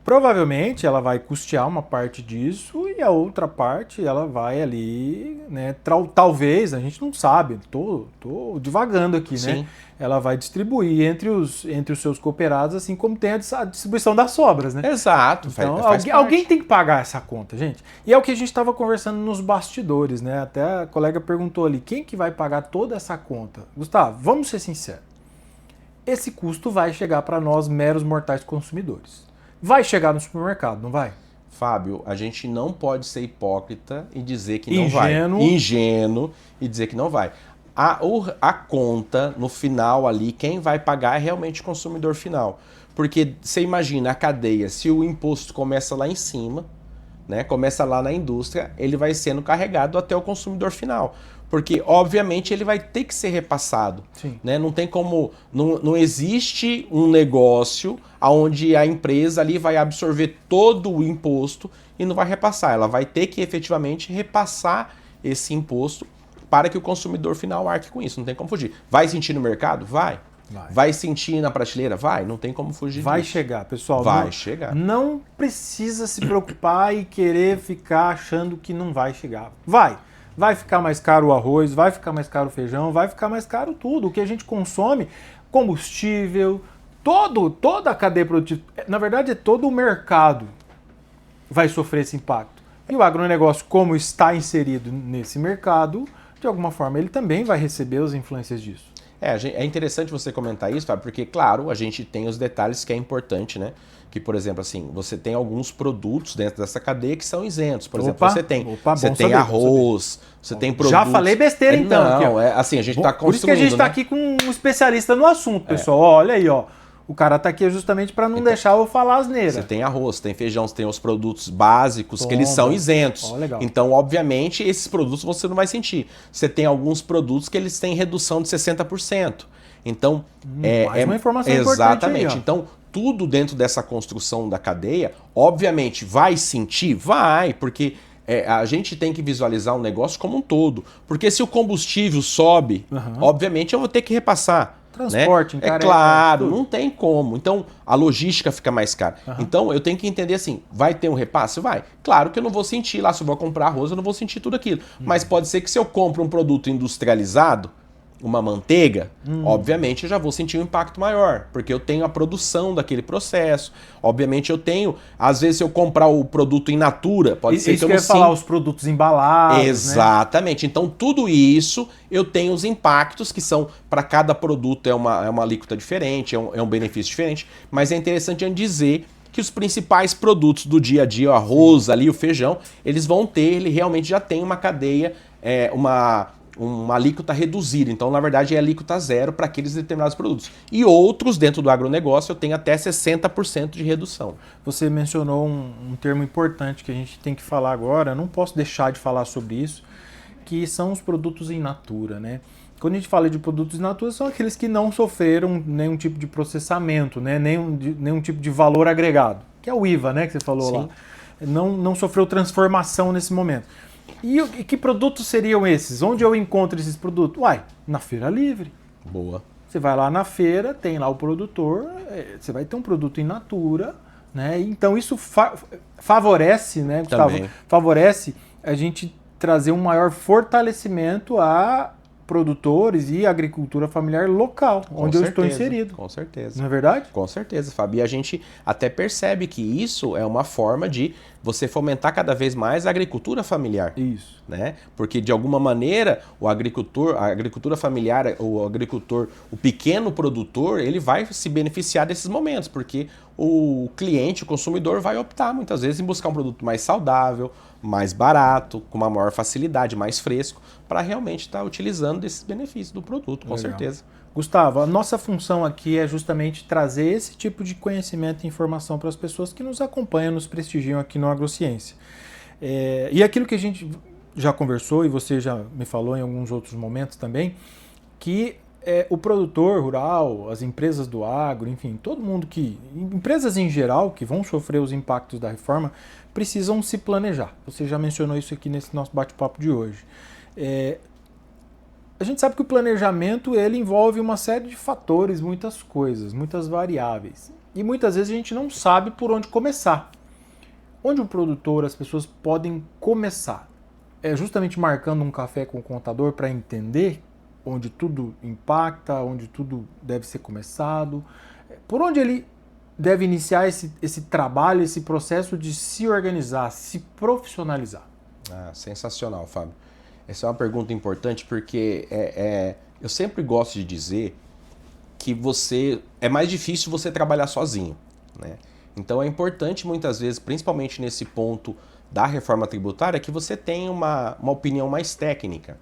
Provavelmente ela vai custear uma parte disso e a outra parte ela vai ali, né, talvez, a gente não sabe, tô divagando aqui, Sim. né? Ela vai distribuir entre os seus cooperados, assim como tem a distribuição das sobras, né? Exato. Então, faz alguém tem que pagar essa conta, gente. E é o que a gente estava conversando nos bastidores, né? Até a colega perguntou ali, quem que vai pagar toda essa conta? Gustavo, vamos ser sinceros. Esse custo vai chegar para nós, meros mortais consumidores. Vai chegar no supermercado, não vai? Fábio, a gente não pode ser hipócrita e dizer que não Ingênuo. vai. Ingênuo e dizer que não vai. A conta, no final ali, quem vai pagar é realmente o consumidor final. Porque você imagina a cadeia, se o imposto começa lá em cima, né, começa lá na indústria, ele vai sendo carregado até o consumidor final. Porque, obviamente, ele vai ter que ser repassado. Sim. Né? Não tem como. Não existe um negócio onde a empresa ali vai absorver todo o imposto e não vai repassar. Ela vai ter que efetivamente repassar esse imposto para que o consumidor final arque com isso. Não tem como fugir. Vai sentir no mercado? Vai. Vai sentir na prateleira? Vai. Não tem como fugir Vai disso. chegar, pessoal. Vai chegar. Não precisa se preocupar e querer ficar achando que não vai chegar. Vai ficar mais caro o arroz, vai ficar mais caro o feijão, vai ficar mais caro tudo. O que a gente consome, combustível, toda a cadeia produtiva, na verdade é todo o mercado vai sofrer esse impacto. E o agronegócio, como está inserido nesse mercado, de alguma forma ele também vai receber as influências disso. É interessante você comentar isso, Fábio, porque, claro, a gente tem os detalhes que é importante, né? Que, por exemplo, assim, você tem alguns produtos dentro dessa cadeia que são isentos. Por exemplo, você tem arroz, você tem produtos... Já falei besteira, então. Não, assim, a gente está construindo, por isso que a gente está aqui com um especialista no assunto, pessoal. Olha aí, ó. O cara está aqui justamente para não deixar eu falar asneira. Você tem arroz, tem feijão, você tem os produtos básicos que eles são isentos. Legal. Então, obviamente, esses produtos você não vai sentir. Você tem alguns produtos que eles têm redução de 60%. Então, mais uma informação importante. Exatamente. Aí, então, tudo dentro dessa construção da cadeia, obviamente, vai sentir? Vai, porque a gente tem que visualizar o negócio como um todo. Porque se o combustível sobe, obviamente eu vou ter que repassar. Transporte, né? É claro, não tem como. Então, a logística fica mais cara. Então, eu tenho que entender assim, vai ter um repasse? Vai. Claro que eu não vou sentir lá, se eu vou comprar arroz, eu não vou sentir tudo aquilo. Mas pode ser que se eu compro um produto industrializado, uma manteiga, obviamente eu já vou sentir um impacto maior, porque eu tenho a produção daquele processo. Obviamente eu tenho, às vezes se eu comprar o produto in natura, pode ser que eu não sinta. Falar os produtos embalados, exatamente. Né? Então tudo isso eu tenho os impactos que são, para cada produto é uma alíquota diferente, é um benefício diferente, mas é interessante a gente dizer que os principais produtos do dia a dia, o arroz ali, o feijão, eles vão ter, ele realmente já tem uma cadeia, uma alíquota reduzida. Então, na verdade, é alíquota zero para aqueles determinados produtos. E outros, dentro do agronegócio, eu tenho até 60% de redução. Você mencionou um termo importante que a gente tem que falar agora, não posso deixar de falar sobre isso, que são os produtos in natura, né? Quando a gente fala de produtos in natura, são aqueles que não sofreram nenhum tipo de processamento, né? nenhum tipo de valor agregado, que é o IVA, né, que você falou. Sim. Lá. Não sofreu transformação nesse momento. E que produtos seriam esses? Onde eu encontro esses produtos? Na feira livre. Boa. Você vai lá na feira, tem lá o produtor, você vai ter um produto in natura, né? Então isso favorece, né, Gustavo? Também. Favorece a gente trazer um maior fortalecimento a produtores e agricultura familiar local, onde eu estou inserido. Com certeza. Não é verdade? Com certeza, Fábio. E a gente até percebe que isso é uma forma de você fomentar cada vez mais a agricultura familiar. Isso. Né? Porque, de alguma maneira, a agricultura familiar, o pequeno produtor, ele vai se beneficiar desses momentos, porque o cliente, o consumidor, vai optar muitas vezes em buscar um produto mais saudável, mais barato, com uma maior facilidade, mais fresco, para realmente estar utilizando desses benefícios do produto, com certeza. Gustavo, a nossa função aqui é justamente trazer esse tipo de conhecimento e informação para as pessoas que nos acompanham, nos prestigiam aqui no Agrociência. E aquilo que a gente já conversou e você já me falou em alguns outros momentos também, que o produtor rural, as empresas do agro, enfim, todo mundo empresas em geral que vão sofrer os impactos da reforma, precisam se planejar. Você já mencionou isso aqui nesse nosso bate-papo de hoje. A gente sabe que o planejamento ele envolve uma série de fatores, muitas coisas, muitas variáveis. E muitas vezes a gente não sabe por onde começar. Onde o produtor, as pessoas podem começar? É justamente marcando um café com o contador para entender onde tudo impacta, onde tudo deve ser começado. Por onde ele deve iniciar esse trabalho, esse processo de se organizar, se profissionalizar? Sensacional, Fábio. Essa é uma pergunta importante porque eu sempre gosto de dizer que é mais difícil você trabalhar sozinho, né? Então é importante muitas vezes, principalmente nesse ponto da reforma tributária, que você tenha uma opinião mais técnica.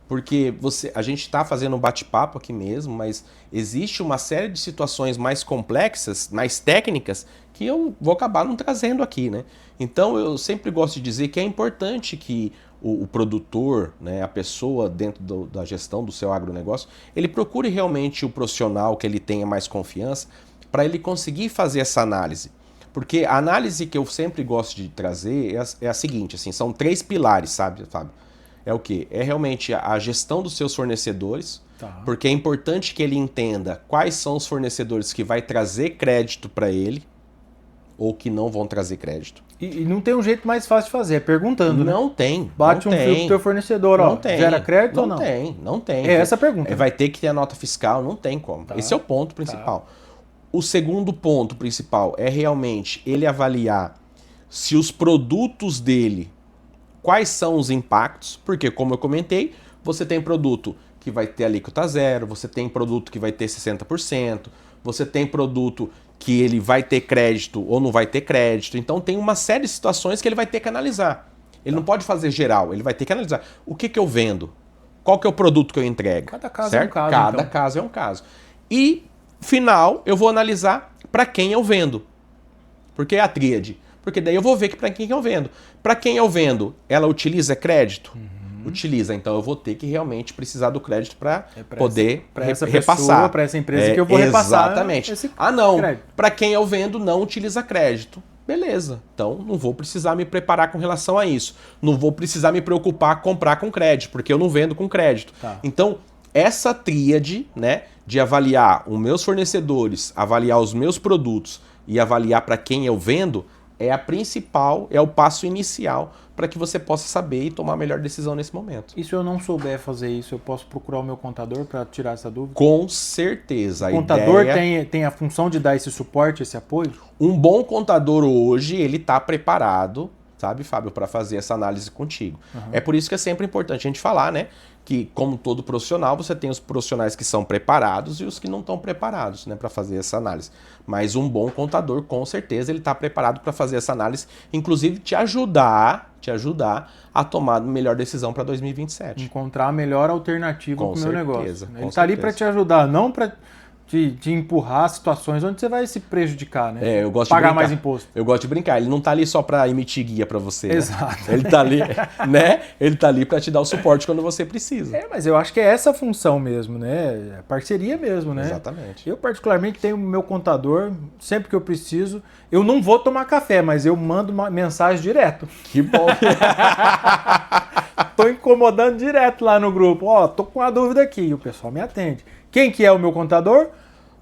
Porque a gente está fazendo um bate-papo aqui mesmo, mas existe uma série de situações mais complexas, mais técnicas, que eu vou acabar não trazendo aqui, né? Então eu sempre gosto de dizer que é importante que o produtor, né, a pessoa dentro da gestão do seu agronegócio, ele procure realmente o profissional que ele tenha mais confiança para ele conseguir fazer essa análise. Porque a análise que eu sempre gosto de trazer é a seguinte, assim, são 3 pilares, sabe, Fábio? É o quê? É realmente a gestão dos seus fornecedores, porque é importante que ele entenda quais são os fornecedores que vai trazer crédito para ele ou que não vão trazer crédito. E não tem um jeito mais fácil de fazer, é perguntando, Não né? tem. Bate não um fio pro teu fornecedor, ó, gera crédito ou não? Não tem. É essa a pergunta. Vai ter que ter a nota fiscal, não tem como. Esse é o ponto principal. O segundo ponto principal é realmente ele avaliar se os produtos dele, quais são os impactos, porque como eu comentei, você tem produto que vai ter alíquota zero, você tem produto que vai ter 60%, você tem produto que ele vai ter crédito ou não vai ter crédito. Então tem uma série de situações que ele vai ter que analisar. Ele não pode fazer geral, ele vai ter que analisar. O que eu vendo? Qual que é o produto que eu entrego? Cada caso certo? é um caso. Cada então. caso é um caso. E, final, eu vou analisar para quem eu vendo. Porque é a tríade. Porque daí eu vou ver que para quem eu vendo. Para quem eu vendo, ela utiliza crédito? Utiliza. Então eu vou ter que realmente precisar do crédito para poder repassar. Para essa empresa que eu vou repassar. Exatamente. Não. Para quem eu vendo, não utiliza crédito. Beleza. Então não vou precisar me preparar com relação a isso. Não vou precisar me preocupar com comprar com crédito, porque eu não vendo com crédito. Então, essa tríade, né, de avaliar os meus fornecedores, avaliar os meus produtos e avaliar para quem eu vendo, é a principal, é o passo inicial para que você possa saber e tomar a melhor decisão nesse momento. E se eu não souber fazer isso, eu posso procurar o meu contador para tirar essa dúvida? Com certeza. O contador tem a função de dar esse suporte, esse apoio? Um bom contador hoje, ele está preparado, sabe, Fábio, para fazer essa análise contigo. É por isso que é sempre importante a gente falar, né, que como todo profissional, você tem os profissionais que são preparados e os que não estão preparados, né, para fazer essa análise. Mas um bom contador, com certeza, ele está preparado para fazer essa análise, inclusive te ajudar a tomar a melhor decisão para 2027. Encontrar a melhor alternativa para o meu negócio. Ele está ali para te certeza. ajudar, não para te empurrar situações onde você vai se prejudicar, né? Eu gosto pagar de brincar. mais imposto. Eu gosto de brincar. Ele não tá ali só para emitir guia para você. Exato. Né? Ele tá ali, né? Ele tá ali para te dar o suporte quando você precisa. Mas eu acho que é essa a função mesmo, né? É parceria mesmo, né? Exatamente. Eu particularmente tenho o meu contador, sempre que eu preciso. Eu não vou tomar café, mas eu mando uma mensagem direto. Que bom. Tô incomodando direto lá no grupo. Tô com uma dúvida aqui. E o pessoal me atende. Quem que é o meu contador?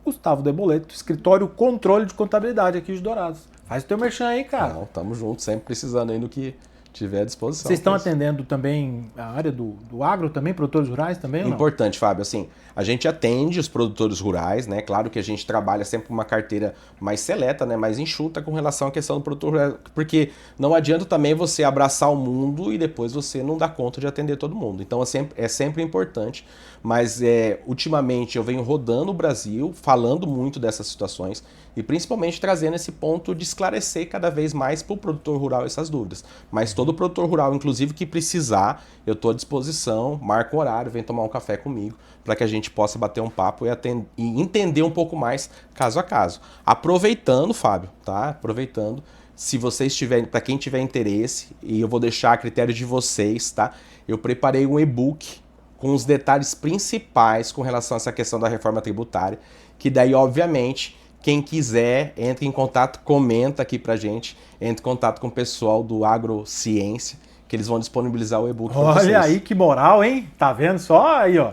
Gustavo Deboleto, escritório Controle de Contabilidade aqui de Dourados. Faz o teu merchan aí, cara. Não, tamo junto, sempre precisando aí no que tiver à disposição. Vocês estão atendendo também a área do agro também, produtores rurais também? Importante, Fábio, assim, a gente atende os produtores rurais, né? Claro que a gente trabalha sempre com uma carteira mais seleta, né? Mais enxuta com relação à questão do produtor rural, porque não adianta também você abraçar o mundo e depois você não dar conta de atender todo mundo. Então é sempre importante, mas ultimamente eu venho rodando o Brasil, falando muito dessas situações e principalmente trazendo esse ponto de esclarecer cada vez mais para o produtor rural essas dúvidas. Mas todo produtor rural, inclusive que precisar, eu estou à disposição, marca um horário, vem tomar um café comigo, para que a gente possa bater um papo e entender um pouco mais caso a caso. Aproveitando, Fábio, tá? Aproveitando, se vocês tiverem, para quem tiver interesse, e eu vou deixar a critério de vocês, tá? Eu preparei um e-book com os detalhes principais com relação a essa questão da reforma tributária, que daí, obviamente, quem quiser, entre em contato, comenta aqui pra gente, entre em contato com o pessoal do Agrociência, que eles vão disponibilizar o e-book para vocês. Olha aí que moral, hein? Tá vendo só? Aí, ó.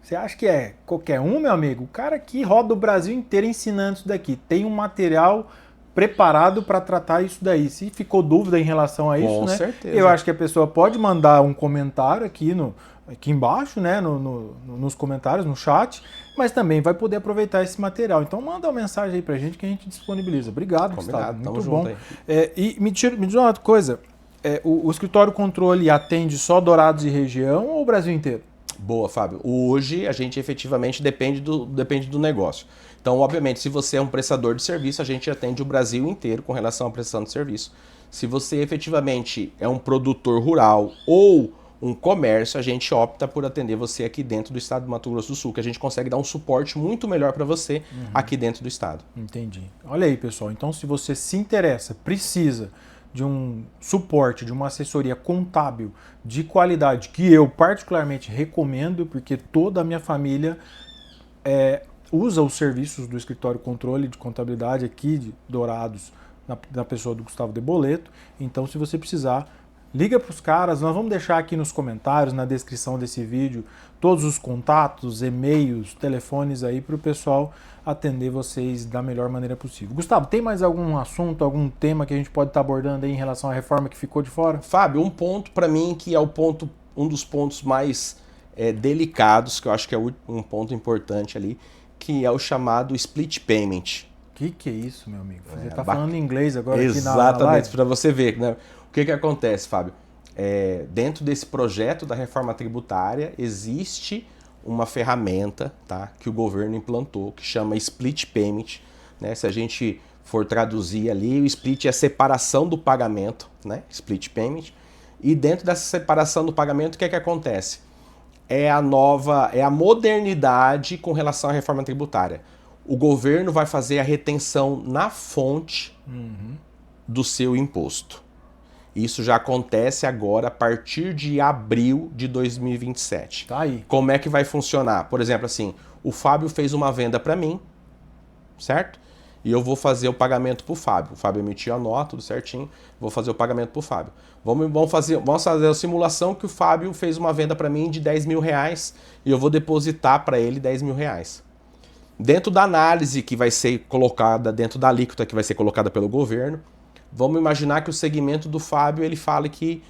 Você acha que é qualquer um, meu amigo? O cara aqui roda o Brasil inteiro ensinando isso daqui. Tem um material preparado para tratar isso daí. Se ficou dúvida em relação a isso, com né? certeza. Eu acho que a pessoa pode mandar um comentário aqui embaixo, né? Nos comentários, no chat, mas também vai poder aproveitar esse material. Então manda uma mensagem aí pra gente que a gente disponibiliza. Obrigado, Combinado, Gustavo. tamo Muito junto bom. aí. E me diz uma outra coisa. O escritório controle atende só Dourados e região ou o Brasil inteiro? Boa, Fábio. Hoje a gente efetivamente depende do negócio. Então, obviamente, se você é um prestador de serviço, a gente atende o Brasil inteiro com relação à prestação de serviço. Se você efetivamente é um produtor rural ou um comércio, a gente opta por atender você aqui dentro do estado do Mato Grosso do Sul, que a gente consegue dar um suporte muito melhor para você aqui dentro do estado. Entendi. Olha aí, pessoal. Então, se você se interessa, precisa de um suporte, de uma assessoria contábil de qualidade, que eu particularmente recomendo, porque toda a minha família usa os serviços do Escritório Controle de Contabilidade aqui de Dourados, na pessoa do Gustavo de Boleto. Então, se você precisar, liga para os caras. Nós vamos deixar aqui nos comentários, na descrição desse vídeo, todos os contatos, e-mails, telefones aí para o pessoal atender vocês da melhor maneira possível. Gustavo, tem mais algum assunto, algum tema que a gente pode estar abordando aí em relação à reforma que ficou de fora? Fábio, um ponto para mim que é um dos pontos mais delicados, que eu acho que é um ponto importante ali, que é o chamado split payment. Que é isso, meu amigo? Você está falando inglês agora aqui na Exatamente, para você ver, né? O que acontece, Fábio? Dentro desse projeto da reforma tributária, existe uma ferramenta, tá, que o governo implantou, que chama split payment. Né? Se a gente for traduzir ali, o split é a separação do pagamento, né? Split payment. E dentro dessa separação do pagamento, o que acontece? É a modernidade com relação à reforma tributária. O governo vai fazer a retenção na fonte do seu imposto. Isso já acontece agora a partir de abril de 2027. Tá aí. Como é que vai funcionar? Por exemplo, assim, o Fábio fez uma venda para mim, certo? E eu vou fazer o pagamento para o Fábio. O Fábio emitiu a nota, tudo certinho. Vou fazer o pagamento para o Fábio. Vamos fazer a simulação que o Fábio fez uma venda para mim de R$10.000 e eu vou depositar para ele R$10.000. Dentro da análise que vai ser colocada, dentro da alíquota que vai ser colocada pelo governo, vamos imaginar que o segmento do Fábio ele fala que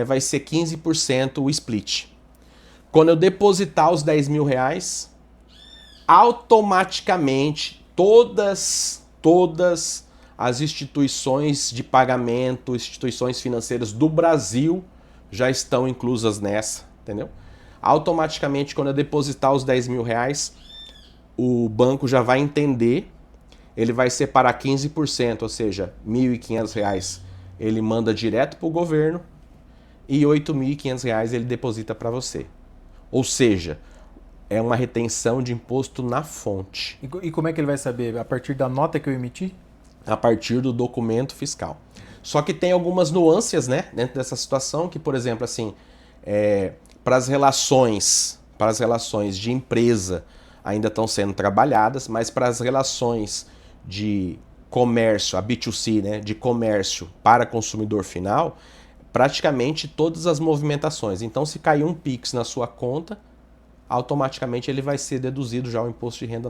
vai ser 15% o split. Quando eu depositar os R$10.000, automaticamente todas as instituições de pagamento, instituições financeiras do Brasil já estão inclusas nessa, entendeu? Automaticamente, quando eu depositar os R$10.000, o banco já vai entender, ele vai separar 15%, ou seja, R$1.500 ele manda direto para o governo e R$8.500 ele deposita para você. Ou seja, é uma retenção de imposto na fonte. E como é que ele vai saber? A partir da nota que eu emiti? A partir do documento fiscal. Só que tem algumas nuances, né, dentro dessa situação, que, por exemplo, assim, para as relações de empresa ainda estão sendo trabalhadas, mas para as relações de comércio, a B2C, né, de comércio para consumidor final, praticamente todas as movimentações. Então, se cair um Pix na sua conta, automaticamente ele vai ser deduzido já o imposto de renda,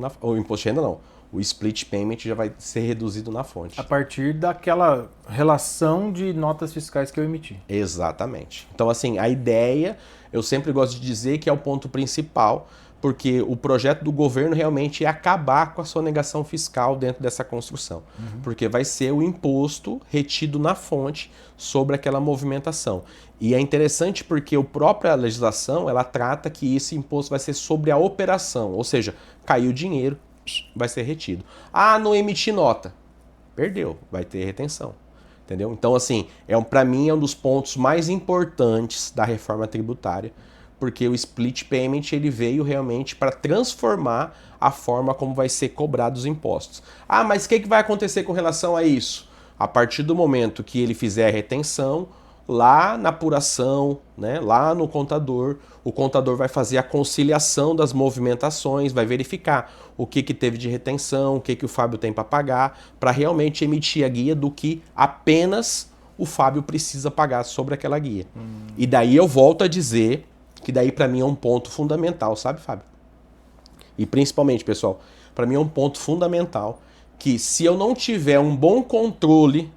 o split payment já vai ser reduzido na fonte. A partir daquela relação de notas fiscais que eu emiti. Exatamente. Então, assim, a ideia, eu sempre gosto de dizer que é o ponto principal, porque o projeto do governo realmente é acabar com a sonegação fiscal dentro dessa construção. Porque vai ser o imposto retido na fonte sobre aquela movimentação. E é interessante porque a própria legislação, ela trata que esse imposto vai ser sobre a operação, ou seja, caiu o dinheiro, vai ser retido. Ah, não emiti nota. Perdeu, vai ter retenção. Entendeu? Então, assim, para mim é um dos pontos mais importantes da reforma tributária, porque o split payment ele veio realmente para transformar a forma como vai ser cobrado os impostos. Ah, mas o que vai acontecer com relação a isso? A partir do momento que ele fizer a retenção, lá na apuração, né, lá no contador, o contador vai fazer a conciliação das movimentações, vai verificar o que teve de retenção, o que o Fábio tem para pagar, para realmente emitir a guia do que apenas o Fábio precisa pagar sobre aquela guia. E daí eu volto a dizer que daí para mim é um ponto fundamental, sabe, Fábio? E principalmente, pessoal, para mim é um ponto fundamental que se eu não tiver um bom controle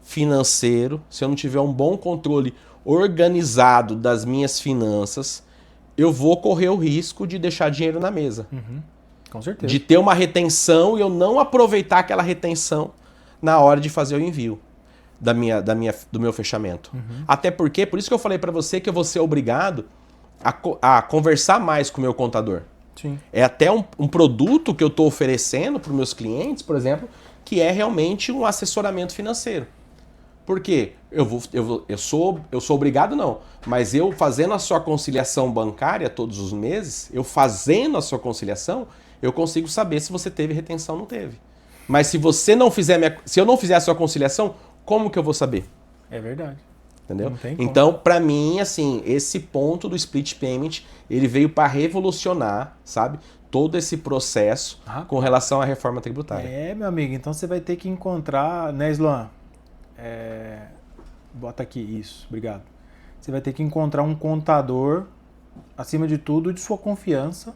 financeiro, se eu não tiver um bom controle organizado das minhas finanças, eu vou correr o risco de deixar dinheiro na mesa. Com certeza. De ter uma retenção e eu não aproveitar aquela retenção na hora de fazer o envio do meu fechamento. Até porque, por isso que eu falei para você que eu vou ser obrigado a conversar mais com o meu contador. Sim. É até um produto que eu estou oferecendo para os meus clientes, por exemplo, que é realmente um assessoramento financeiro. Por quê? Eu sou obrigado, não. Mas eu fazendo a sua conciliação bancária todos os meses, eu fazendo a sua conciliação, eu consigo saber se você teve retenção ou não teve. Mas se você não fizer se eu não fizer a sua conciliação, como que eu vou saber? É verdade. Entendeu? Não tem como. Então, para mim, assim, esse ponto do split payment, ele veio para revolucionar, sabe? Todo esse processo com relação à reforma tributária. É, meu amigo, então você vai ter que encontrar, né, Sloan? Bota aqui, isso, obrigado. Você vai ter que encontrar um contador, acima de tudo, de sua confiança,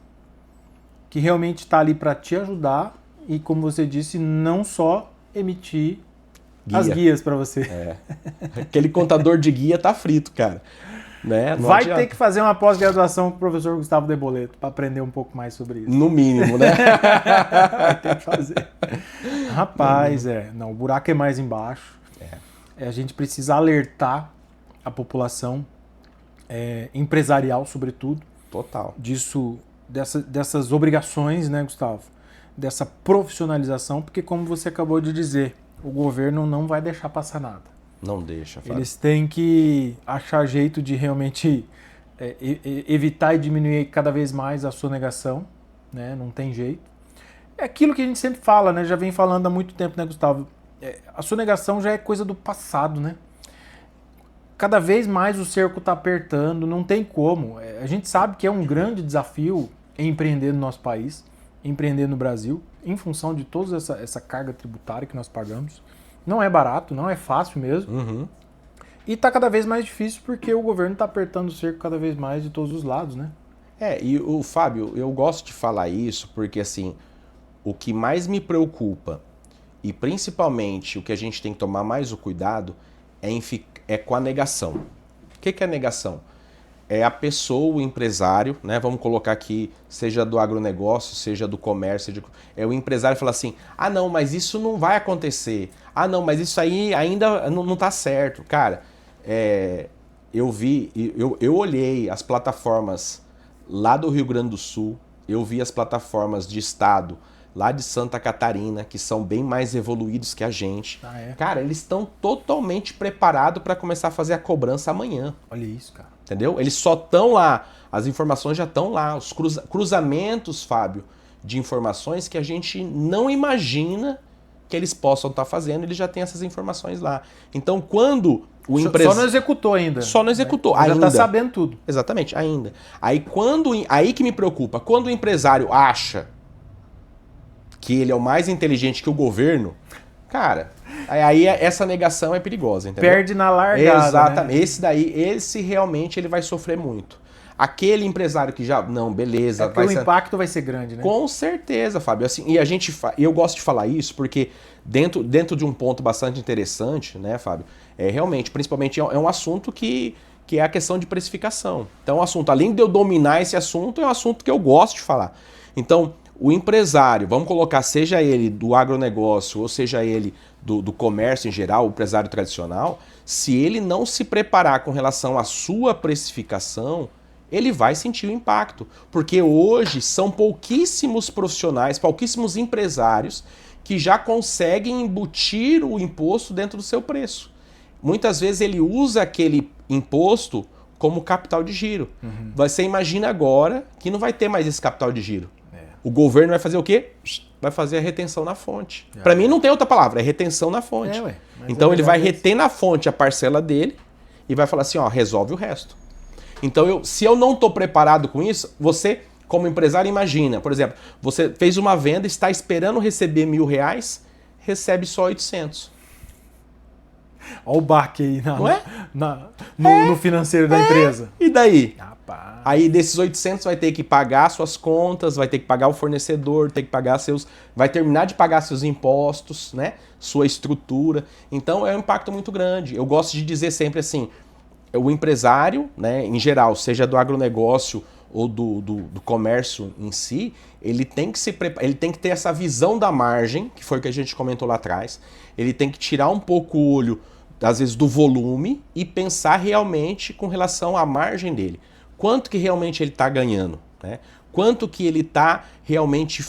que realmente está ali para te ajudar e, como você disse, não só emitir as guias para você. Aquele contador de guia tá frito, cara. Né? Vai ter que fazer uma pós-graduação com o professor Gustavo De Boleto para aprender um pouco mais sobre isso. No mínimo, né? Vai ter que fazer. Rapaz, não, o buraco é mais embaixo. A gente precisa alertar a população empresarial, sobretudo. Total. Dessas obrigações, né, Gustavo? Dessa profissionalização, porque como você acabou de dizer, o governo não vai deixar passar nada. Não deixa, Fábio. Eles têm que achar jeito de realmente evitar e diminuir cada vez mais a sonegação, né? Não tem jeito. É aquilo que a gente sempre fala, né? Já vem falando há muito tempo, né, Gustavo? A sonegação já é coisa do passado, né? Cada vez mais o cerco está apertando, não tem como. A gente sabe que é um grande desafio empreender no nosso país, empreender no Brasil, em função de toda essa carga tributária que nós pagamos. Não é barato, não é fácil mesmo. Uhum. E está cada vez mais difícil porque o governo está apertando o cerco cada vez mais de todos os lados, né? E o Fábio, eu gosto de falar isso porque, assim, o que mais me preocupa e principalmente o que a gente tem que tomar mais o cuidado é com a negação. O que é a negação? É a pessoa, o empresário, né? Vamos colocar aqui, seja do agronegócio, seja do comércio, o empresário fala assim, não, mas isso não vai acontecer. Não, mas isso aí ainda não está certo. Cara, eu olhei as plataformas lá do Rio Grande do Sul, eu vi as plataformas de estado lá de Santa Catarina, que são bem mais evoluídos que a gente. Cara, eles estão totalmente preparados para começar a fazer a cobrança amanhã. Olha isso, cara. Entendeu? Eles só estão lá, as informações já estão lá, os cruzamentos, Fábio, de informações que a gente não imagina que eles possam estar fazendo, eles já têm essas informações lá. Então, quando o empresário... Só não executou ainda. Só não executou, ainda. ainda. Já está sabendo tudo. Exatamente, ainda. Aí que me preocupa, quando o empresário acha que ele é o mais inteligente que o governo, cara, aí essa negação é perigosa, entendeu? Perde na largada. Exatamente. Né? Esse realmente ele vai sofrer muito. Aquele empresário que já... Não, beleza. O impacto vai ser grande, né? Com certeza, Fábio. Assim, e eu gosto de falar isso porque dentro de um ponto bastante interessante, né, Fábio? Realmente, principalmente, é um assunto que é a questão de precificação. Então, além de eu dominar esse assunto, é um assunto que eu gosto de falar. Então, o empresário, vamos colocar, seja ele do agronegócio ou seja ele do comércio em geral, o empresário tradicional, se ele não se preparar com relação à sua precificação, ele vai sentir o impacto. Porque hoje são pouquíssimos profissionais, pouquíssimos empresários que já conseguem embutir o imposto dentro do seu preço. Muitas vezes ele usa aquele imposto como capital de giro. Uhum. Você imagina agora que não vai ter mais esse capital de giro. O governo vai fazer o quê? Vai fazer a retenção na fonte. Para mim não tem outra palavra, é retenção na fonte. Então ele vai reter na fonte a parcela dele e vai falar assim, resolve o resto. Então se eu não estou preparado com isso, você como empresário imagina, por exemplo, você fez uma venda, está esperando receber R$1.000, recebe só 800. Olha o baque aí no financeiro da empresa. E daí? Rapaz. Aí desses 800 vai ter que pagar suas contas, vai ter que pagar o fornecedor, vai terminar de pagar seus impostos, né? Sua estrutura. Então é um impacto muito grande. Eu gosto de dizer sempre assim, o empresário, né, em geral, seja do agronegócio ou do comércio em si, ele tem que ter essa visão da margem, que foi o que a gente comentou lá atrás. Ele tem que tirar um pouco o olho, às vezes, do volume e pensar realmente com relação à margem dele. quanto que realmente ele está ganhando, né? Quanto que ele está realmente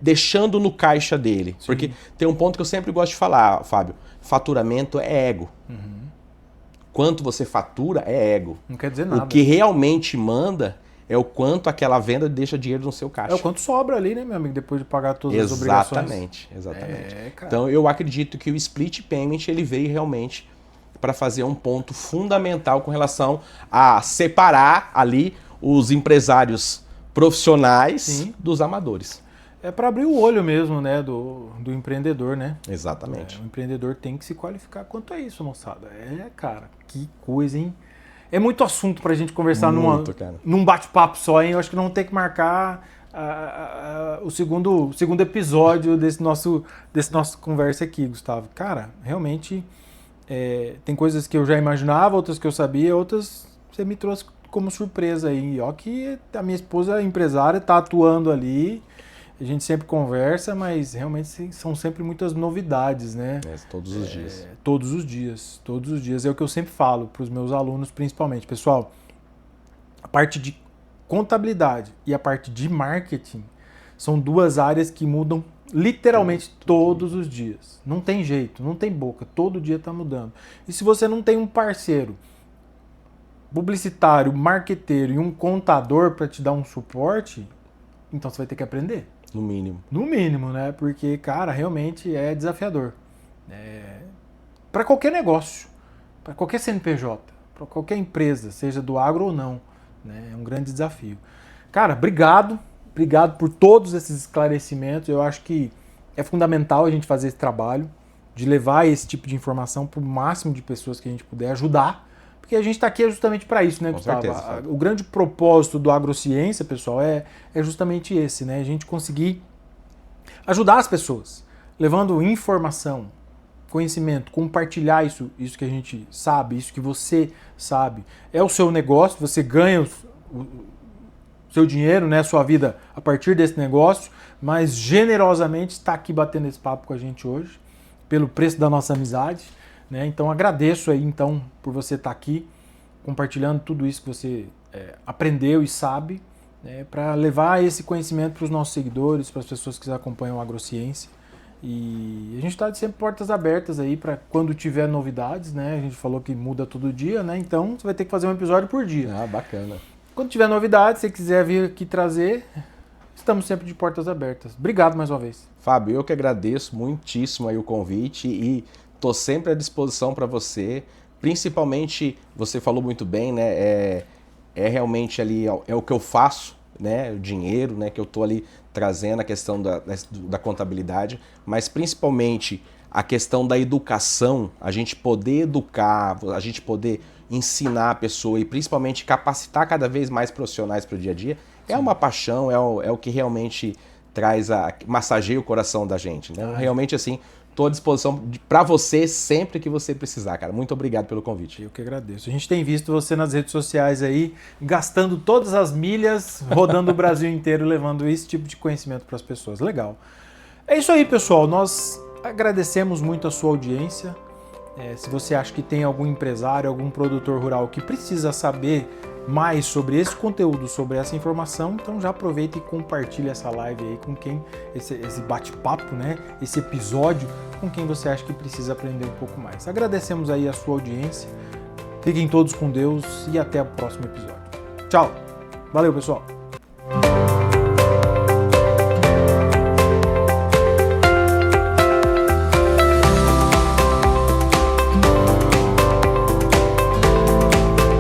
deixando no caixa dele. Sim. Porque tem um ponto que eu sempre gosto de falar, Fábio, faturamento é ego. Quanto você fatura é ego. Não quer dizer nada. O que realmente manda é o quanto aquela venda deixa dinheiro no seu caixa. É o quanto sobra ali, né, meu amigo, depois de pagar todas as obrigações. Exatamente. Então eu acredito que o split payment ele veio realmente para fazer um ponto fundamental com relação a separar ali os empresários profissionais Sim. dos amadores. É para abrir o olho mesmo, né, do empreendedor, né? Exatamente. O empreendedor tem que se qualificar quanto a isso, moçada. Cara, que coisa, hein? É muito assunto pra gente conversar num bate-papo só, hein? Eu acho que não tem que marcar o segundo episódio desse nosso conversa aqui, Gustavo. Cara, realmente tem coisas que eu já imaginava, outras que eu sabia, outras você me trouxe como surpresa aí. Ó que a minha esposa é empresária, tá atuando ali, a gente sempre conversa, mas realmente são sempre muitas novidades, né? Todos os dias. Todos os dias. É o que eu sempre falo para os meus alunos, principalmente. Pessoal, a parte de contabilidade e a parte de marketing são duas áreas que mudam literalmente todos os dias. Não tem jeito, não tem boca, todo dia está mudando. E se você não tem um parceiro publicitário, marqueteiro e um contador para te dar um suporte, então você vai ter que aprender. No mínimo. No mínimo, né? Porque, cara, realmente é desafiador. Para qualquer negócio, para qualquer CNPJ, para qualquer empresa, seja do agro ou não, né? É um grande desafio. Cara, obrigado por todos esses esclarecimentos. Eu acho que é fundamental a gente fazer esse trabalho de levar esse tipo de informação para o máximo de pessoas que a gente puder ajudar, porque a gente está aqui justamente para isso, né, Gustavo? Certeza. O grande propósito do Agrociência, pessoal, é justamente esse, né? A gente conseguir ajudar as pessoas, levando informação, conhecimento, compartilhar isso que a gente sabe, isso que você sabe. É o seu negócio, você ganha o seu dinheiro, né, a sua vida a partir desse negócio, mas generosamente está aqui batendo esse papo com a gente hoje, pelo preço da nossa amizade, né? Então agradeço aí então por você estar aqui compartilhando tudo isso que você aprendeu e sabe, né, para levar esse conhecimento para os nossos seguidores, para as pessoas que acompanham a Agrociência. E a gente está sempre portas abertas aí para quando tiver novidades, né? A gente falou que muda todo dia, né? Então você vai ter que fazer um episódio por dia. Bacana. Quando tiver novidades, se você quiser vir aqui trazer, estamos sempre de portas abertas. Obrigado mais uma vez. Fábio, eu que agradeço muitíssimo aí o convite e estou sempre à disposição para você. Principalmente, você falou muito bem, né? É realmente ali, é o que eu faço, né? O dinheiro, né? Que eu estou ali trazendo a questão da contabilidade, mas principalmente a questão da educação, a gente poder educar, a gente poder ensinar a pessoa e principalmente capacitar cada vez mais profissionais para o dia a dia, é uma paixão, é o que realmente massageia o coração da gente, né? Realmente assim, estou à disposição para você sempre que você precisar, cara. Muito obrigado pelo convite. Eu que agradeço. A gente tem visto você nas redes sociais aí, gastando todas as milhas, rodando o Brasil inteiro, levando esse tipo de conhecimento para as pessoas. Legal. É isso aí, pessoal. Nós agradecemos muito a sua audiência. Se você acha que tem algum empresário, algum produtor rural que precisa saber mais sobre esse conteúdo, sobre essa informação, então já aproveita e compartilha essa live aí com quem, esse bate-papo, né? Esse episódio, com quem você acha que precisa aprender um pouco mais. Agradecemos aí a sua audiência, fiquem todos com Deus e até o próximo episódio. Tchau! Valeu, pessoal!